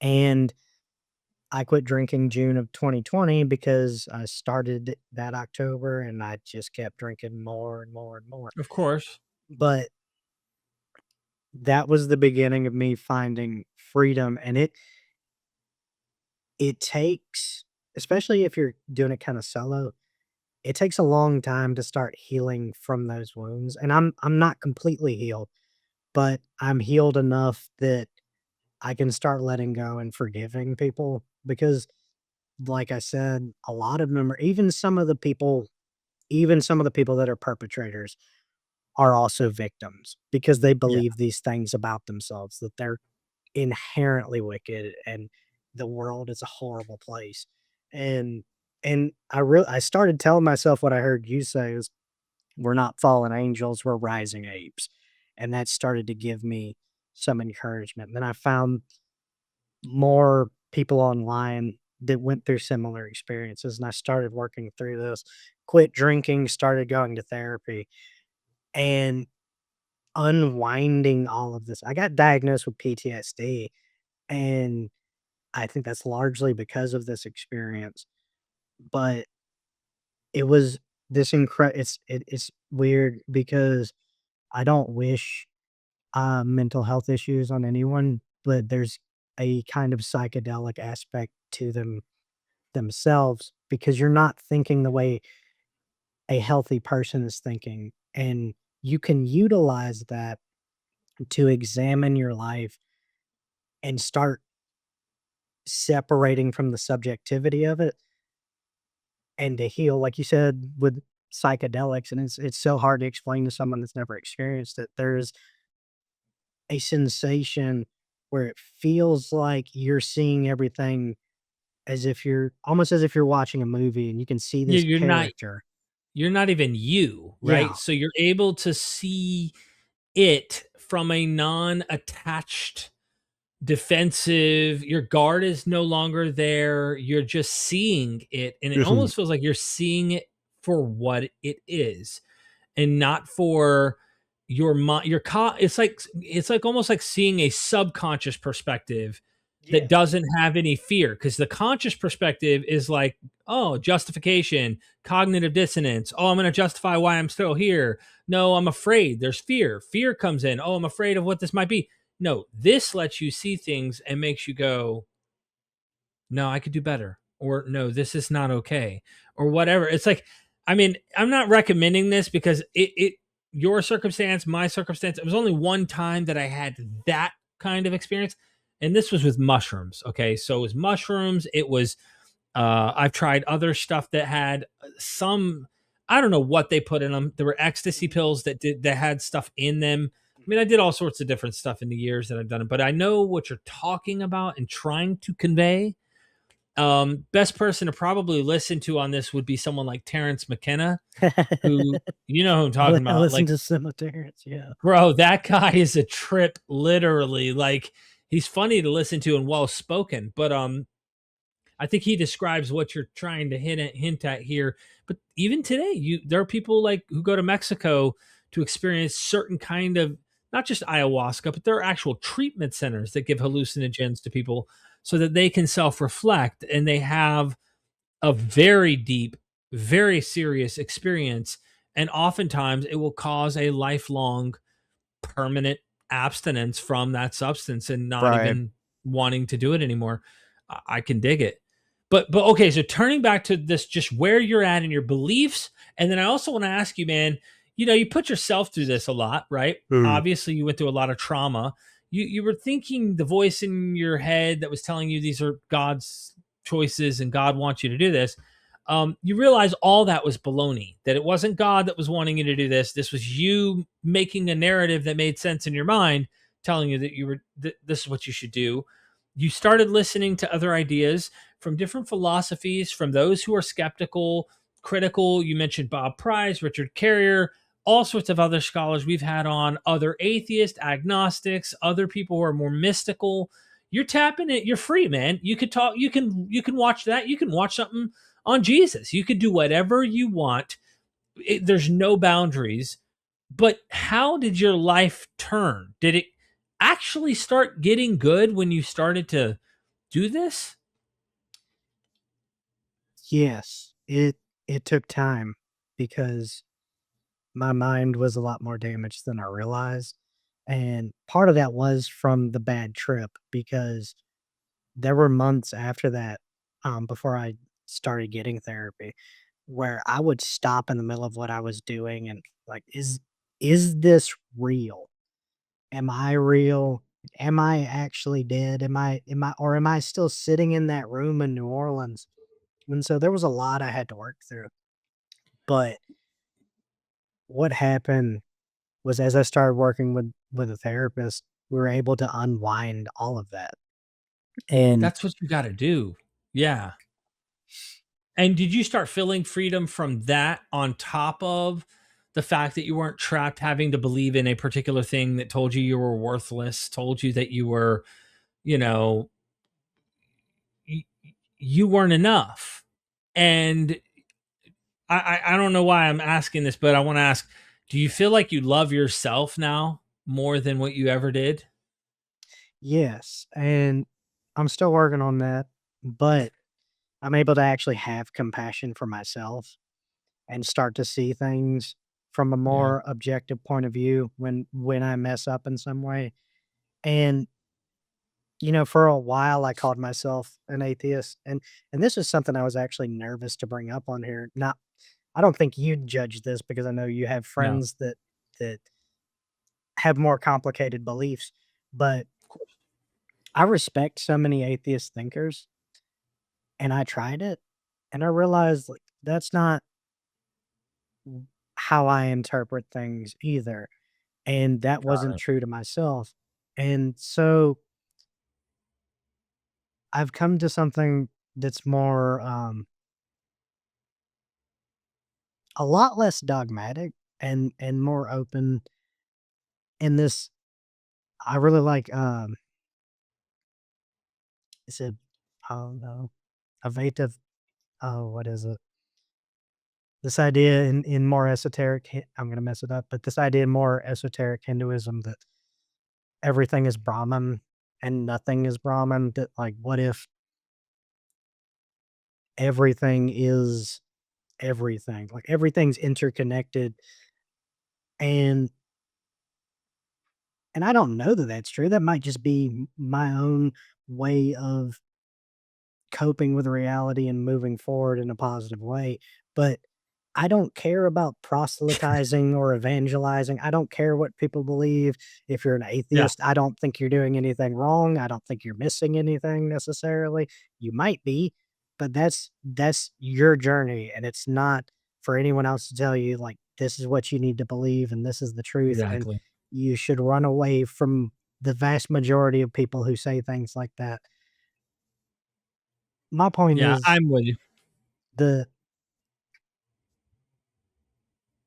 and I quit drinking June of 2020 because I started that October and I just kept drinking more and more and more. Of course. But that was the beginning of me finding freedom, and it takes, especially if you're doing it kinda solo, it takes a long time to start healing from those wounds, and I'm not completely healed, but I'm healed enough that I can start letting go and forgiving people because, like I said, a lot of them are even some of the people that are perpetrators are also victims because they Yeah. believe these things about themselves, that they're inherently wicked and the world is a horrible place. And I started telling myself what I heard you say is we're not fallen angels, we're rising apes. And that started to give me some encouragement. And then I found more people online that went through similar experiences and I started working through this, quit drinking, started going to therapy and unwinding all of this. I got diagnosed with PTSD and I think that's largely because of this experience, but it was this it's weird because I don't wish, mental health issues on anyone, but there's a kind of psychedelic aspect to them themselves because you're not thinking the way a healthy person is thinking, and you can utilize that to examine your life and start separating from the subjectivity of it and to heal, like you said, with psychedelics, and it's so hard to explain to someone that's never experienced it. There's a sensation where it feels like you're seeing everything as if you're almost as if you're watching a movie and you can see You this character. you're not even you, Yeah. right? So you're able to see it from a non-attached defensive, your guard is no longer there, you're just seeing it, and it Mhm. almost feels like you're seeing it for what it is. and not for your mind. It's like almost like seeing a subconscious perspective that Yes. doesn't have any fear, because the conscious perspective is like, oh, justification, cognitive dissonance. Oh, I'm going to justify why I'm still here. No, I'm afraid. There's fear. Fear comes in. Oh, I'm afraid of what this might be. No, this lets you see things and makes you go, no, I could do better. Or no, this is not okay. Or whatever. It's like, I mean, I'm not recommending this because your circumstance, my circumstance, it was only one time that I had that kind of experience. And this was with mushrooms. Okay. So it was mushrooms. It was, I've tried other stuff that had some, I don't know what they put in them. There were ecstasy pills that had stuff in them. I mean, I did all sorts of different stuff in the years that I've done it, but I know what you're talking about and trying to convey. Best person to probably listen to on this would be someone like Terrence McKenna, who, you know who I'm talking I about. listen Like, to cemeteries. Yeah. bro, that guy is a trip, literally. Like, he's funny to listen to and well spoken, but I think he describes what you're trying to hint at here. But even today, there are people like who go to Mexico to experience certain kind of, not just ayahuasca, but there are actual treatment centers that give hallucinogens to people so that they can self-reflect and they have a very deep, very serious experience. And oftentimes it will cause a lifelong permanent abstinence from that substance and not Right. even wanting to do it anymore. I can dig it. But okay, so turning back to this, just where you're at in your beliefs, and then I also want to ask you, man, you put yourself through this a lot, right? Mm. Obviously, you went through a lot of trauma. You were thinking the voice in your head that was telling you these are God's choices and God wants you to do this. You realize all that was baloney, that it wasn't God that was wanting you to do this. This was you making a narrative that made sense in your mind, telling you that this is what you should do. You started listening to other ideas from different philosophies, from those who are skeptical, critical. You mentioned Bob Price, Richard Carrier, all sorts of other scholars we've had on, other atheists, agnostics, other people who are more mystical. You're tapping it. You're free, man. You could talk. You can watch that. You can watch something on Jesus. You could do whatever you want. There's no boundaries. But how did your life turn? Did it actually start getting good when you started to do this? Yes. It took time because my mind was a lot more damaged than I realized. And part of that was from the bad trip because there were months after that, before I started getting therapy, where I would stop in the middle of what I was doing and like, is this real? Am I real? Am I actually dead? Am I still sitting in that room in New Orleans? And so there was a lot I had to work through. But what happened was as I started working with a therapist, we were able to unwind all of that. And That's what you got to do. Yeah. And did you start feeling freedom from that on top of the fact that you weren't trapped having to believe in a particular thing that told you were worthless, told you that you were, you know, you, you weren't enough? And I don't know why I'm asking this, but I want to ask, do you feel like you love yourself now more than what you ever did? yes, and I'm still working on that, but I'm able to actually have compassion for myself and start to see things from a Yeah. more objective point of view when I mess up in some way. And for a while I called myself an atheist, and this is something I was actually nervous to bring up on here. Not I don't think you'd judge this because I know you have No. friends that have more complicated beliefs, but I respect so many atheist thinkers, and I tried it, and I realized, like, that's not how I interpret things either, and that Got wasn't it. true to myself, and so I've come to something that's more, a lot less dogmatic and more open in this. I really like, is it oh, no, Avative oh, what is it? this idea in more esoteric, I'm going to mess it up, but this idea in more esoteric Hinduism that everything is Brahman and nothing is Brahman. That like, what if everything is everything? Like everything's interconnected, and I don't know that that's true. That might just be my own way of coping with reality and moving forward in a positive way. But I don't care about proselytizing or evangelizing. I don't care what people believe. If you're an Yeah, atheist, I don't think you're doing anything wrong. I don't think you're missing anything necessarily. You might be, but that's your journey, and it's not for anyone else to tell you like this is what you need to believe and this is the truth, and exactly. you should run away from the vast majority of people who say things like that. My point Yeah, is I'm with you. the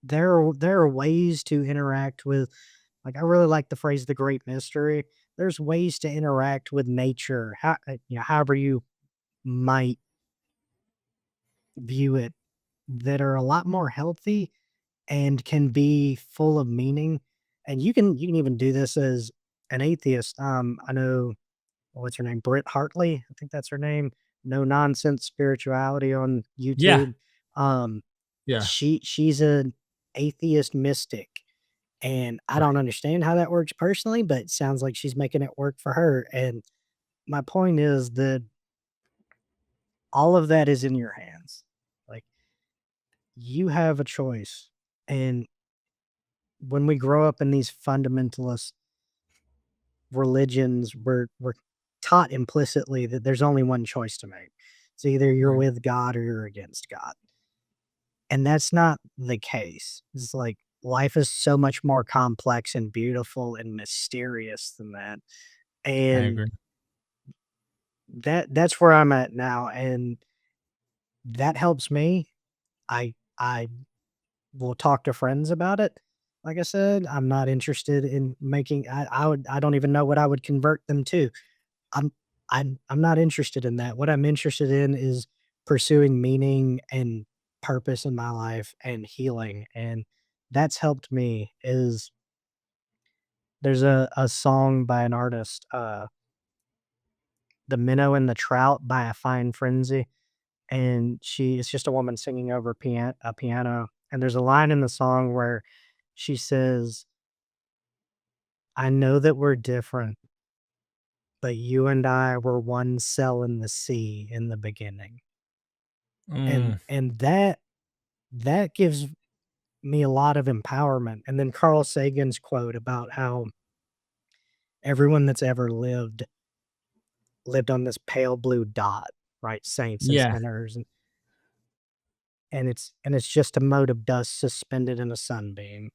there are ways to interact with, like, I really like the phrase "the great mystery." There's ways to interact with nature, however you might view it, that are a lot more healthy and can be full of meaning, and you can even do this as an atheist. I know, what's her name? Britt Hartley, I think that's her name. No Nonsense Spirituality on Yeah, YouTube. Um, yeah, she's an atheist mystic, and I right. don't understand how that works personally, but it sounds like she's making it work for her, and my point is that all of that is in your hands. Like, you have a choice, and when we grow up in these fundamentalist religions, we're taught implicitly that there's only one choice to make. It's either you're Right. with God or you're against God. And that's not the case. It's like life is so much more complex and beautiful and mysterious than that. I And agree. that's where I'm at now. And that helps me. I will talk to friends about it. Like I said, I'm not interested in making I don't even know what I would convert them to. I'm I'm not interested in that. What I'm interested in is pursuing meaning and purpose in my life and healing, and that's helped me. Is there's a song by an artist, "The Minnow and the Trout" by A Fine Frenzy, and she it's just a woman singing over a piano, and there's a line in the song where she says, "I know that we're different, but you and I were one cell in the sea in the beginning." Mm, And that gives me a lot of empowerment, and then Carl Sagan's quote about how everyone that's ever lived on this pale blue dot, right? Saints and yeah. sinners, and it's just a mote of dust suspended in a sunbeam.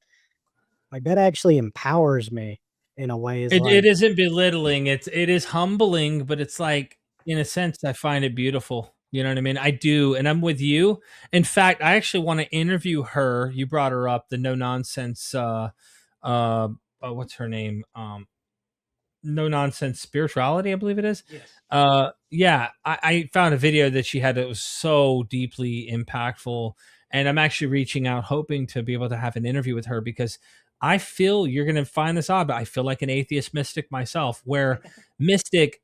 Like, that actually empowers me in a way. Is It like, isn't belittling, it is humbling, but it's like, in a sense, I find it beautiful, you know what I mean? I do, and I'm with you. In fact, I actually wanna interview her. You brought her up, the no nonsense, what's her name? No Nonsense Spirituality, I believe it is. yes. Yeah, I found a video that she had that was so deeply impactful, and I'm actually reaching out, hoping to be able to have an interview with her because I feel you're going to find this odd, but I feel like an atheist mystic myself, where mystic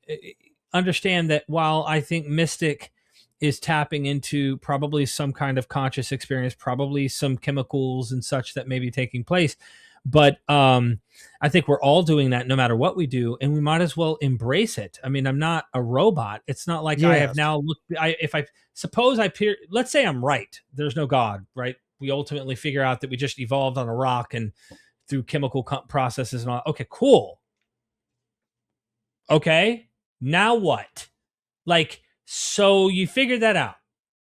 understand that while I think mystic is tapping into probably some kind of conscious experience, probably some chemicals and such that may be taking place, but I think we're all doing that no matter what we do, and we might as well embrace it. I mean, I'm not a robot. It's not like I have Yes. now looked. If I suppose I peer, let's say I'm right. There's no God, right? We ultimately figure out that we just evolved on a rock and through chemical processes and all. Okay, cool. Okay, now what? Like, so you figured that out.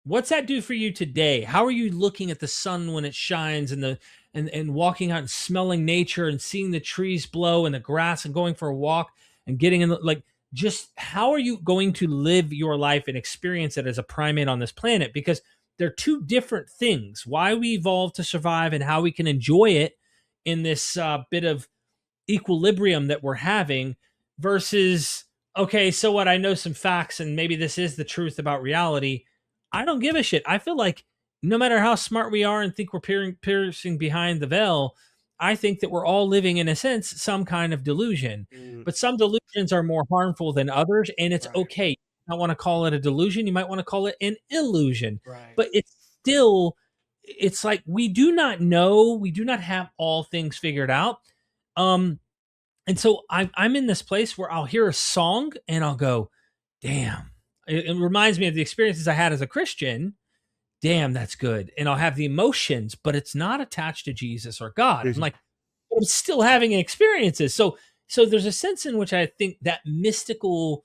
What's that do for you today? How are you looking at the sun when it shines and and walking out and smelling nature and seeing the trees blow and the grass and going for a walk and getting in the, like, just how are you going to live your life and experience it as a primate on this planet? Because they're two different things. Why we evolved to survive and how we can enjoy it in this bit of equilibrium that we're having versus, okay, so what, I know some facts and maybe this is the truth about reality. I don't give a shit. I feel like no matter how smart we are and think we're piercing behind the veil, I think that we're all living, in a sense, some kind of delusion. Mm, But some delusions are more harmful than others, and it's right, okay. You might want to call it a delusion. You might want to call it an illusion. right. But it's still, it's like we do not know, we do not have all things figured out. And so I'm in this place where I'll hear a song and I'll go, damn. It reminds me of the experiences I had as a Christian. Damn, that's good. And I'll have the emotions, but it's not attached to Jesus or God. I'm Mhm. like, I'm still having experiences. So there's a sense in which I think that mystical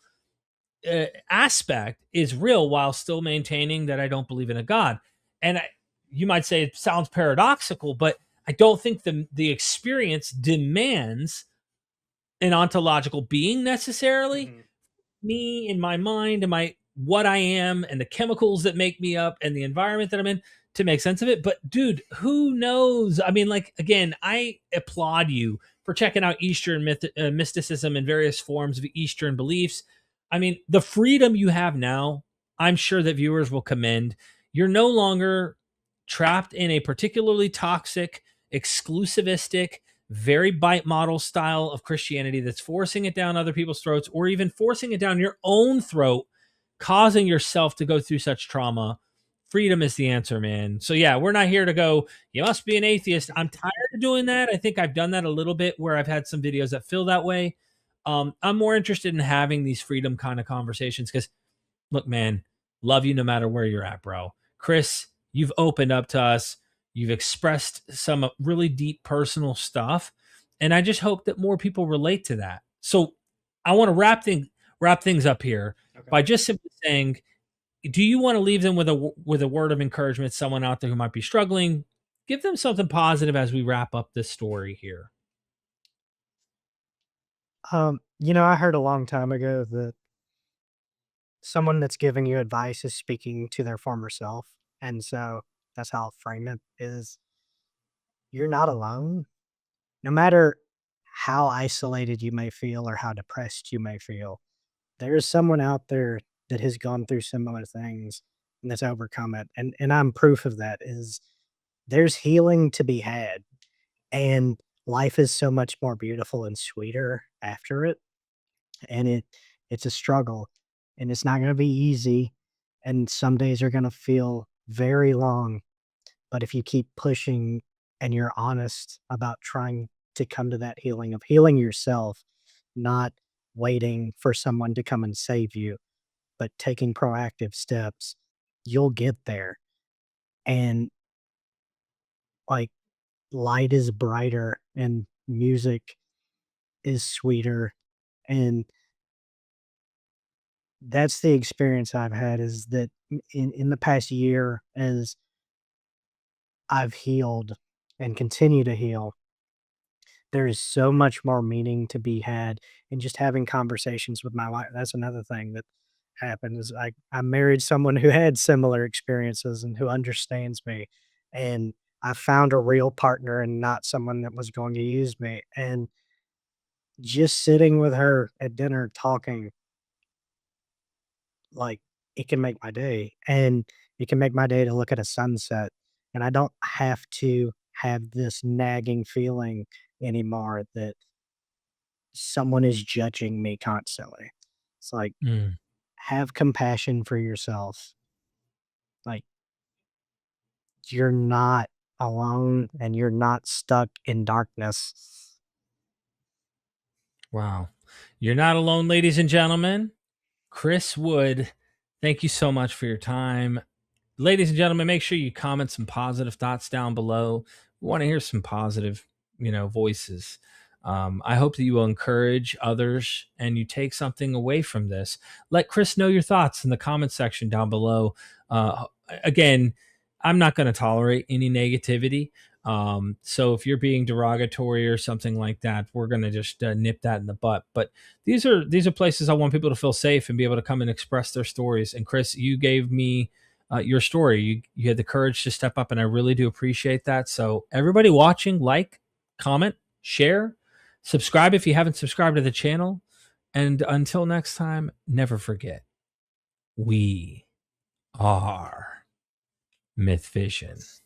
aspect is real while still maintaining that I don't believe in a God. And you might say it sounds paradoxical, but I don't think the experience demands an ontological being necessarily. Mhm. Me in my mind and my what I am and the chemicals that make me up and the environment that I'm in to make sense of it. But dude, who knows? I mean, like again, I applaud you for checking out Eastern mysticism and various forms of Eastern beliefs. I mean, the freedom you have now, I'm sure that viewers will commend. You're no longer trapped in a particularly toxic, exclusivistic, very bite model style of Christianity that's forcing it down other people's throats or even forcing it down your own throat, causing yourself to go through such trauma. Freedom is the answer, man. So yeah, we're not here to go, you must be an atheist. I'm tired of doing that. I think I've done that a little bit where I've had some videos that feel that way. I'm more interested in having these freedom kind of conversations because look, man, love you no matter where you're at, bro. Chris, you've opened up to us. You've expressed some really deep personal stuff. And I just hope that more people relate to that. So I want to wrap things up here Okay. by just simply saying, do you want to leave them with a word of encouragement, someone out there who might be struggling? Give them something positive as we wrap up this story here. I heard a long time ago that someone that's giving you advice is speaking to their former self. And so that's how I'll frame it is you're not alone. No matter how isolated you may feel or how depressed you may feel, there is someone out there that has gone through similar things and that's overcome it. And I'm proof of that is there's healing to be had. And life is so much more beautiful and sweeter after it. And it's a struggle and it's not going to be easy. And some days are going to feel very long. But if you keep pushing and you're honest about trying to come to that healing of healing yourself, not waiting for someone to come and save you, but taking proactive steps, you'll get there. And like light is brighter and music is sweeter. And that's the experience I've had is that in the past year, as I've healed and continue to heal, there is so much more meaning to be had in just having conversations with my wife. That's another thing that happened is I married someone who had similar experiences and who understands me. And I found a real partner and not someone that was going to use me. And just sitting with her at dinner talking, like it can make my day. And it can make my day to look at a sunset. And I don't have to have this nagging feeling anymore that someone is judging me constantly. It's like, Mm. have compassion for yourself. Like, you're not alone and you're not stuck in darkness. Wow. You're not alone, ladies and gentlemen. Chris Wood, thank you so much for your time. Ladies and gentlemen, make sure you comment some positive thoughts down below. We want to hear some positive, voices. I hope that you will encourage others and you take something away from this. Let Chris know your thoughts in the comment section down below. Again, I'm not going to tolerate any negativity. So if you're being derogatory or something like that, we're going to just nip that in the butt. But these are places I want people to feel safe and be able to come and express their stories. And Chris, you gave me your story. You had the courage to step up, and I really do appreciate that. So everybody watching, like, comment, share, subscribe if you haven't subscribed to the channel. And until next time, never forget, we are MythVision.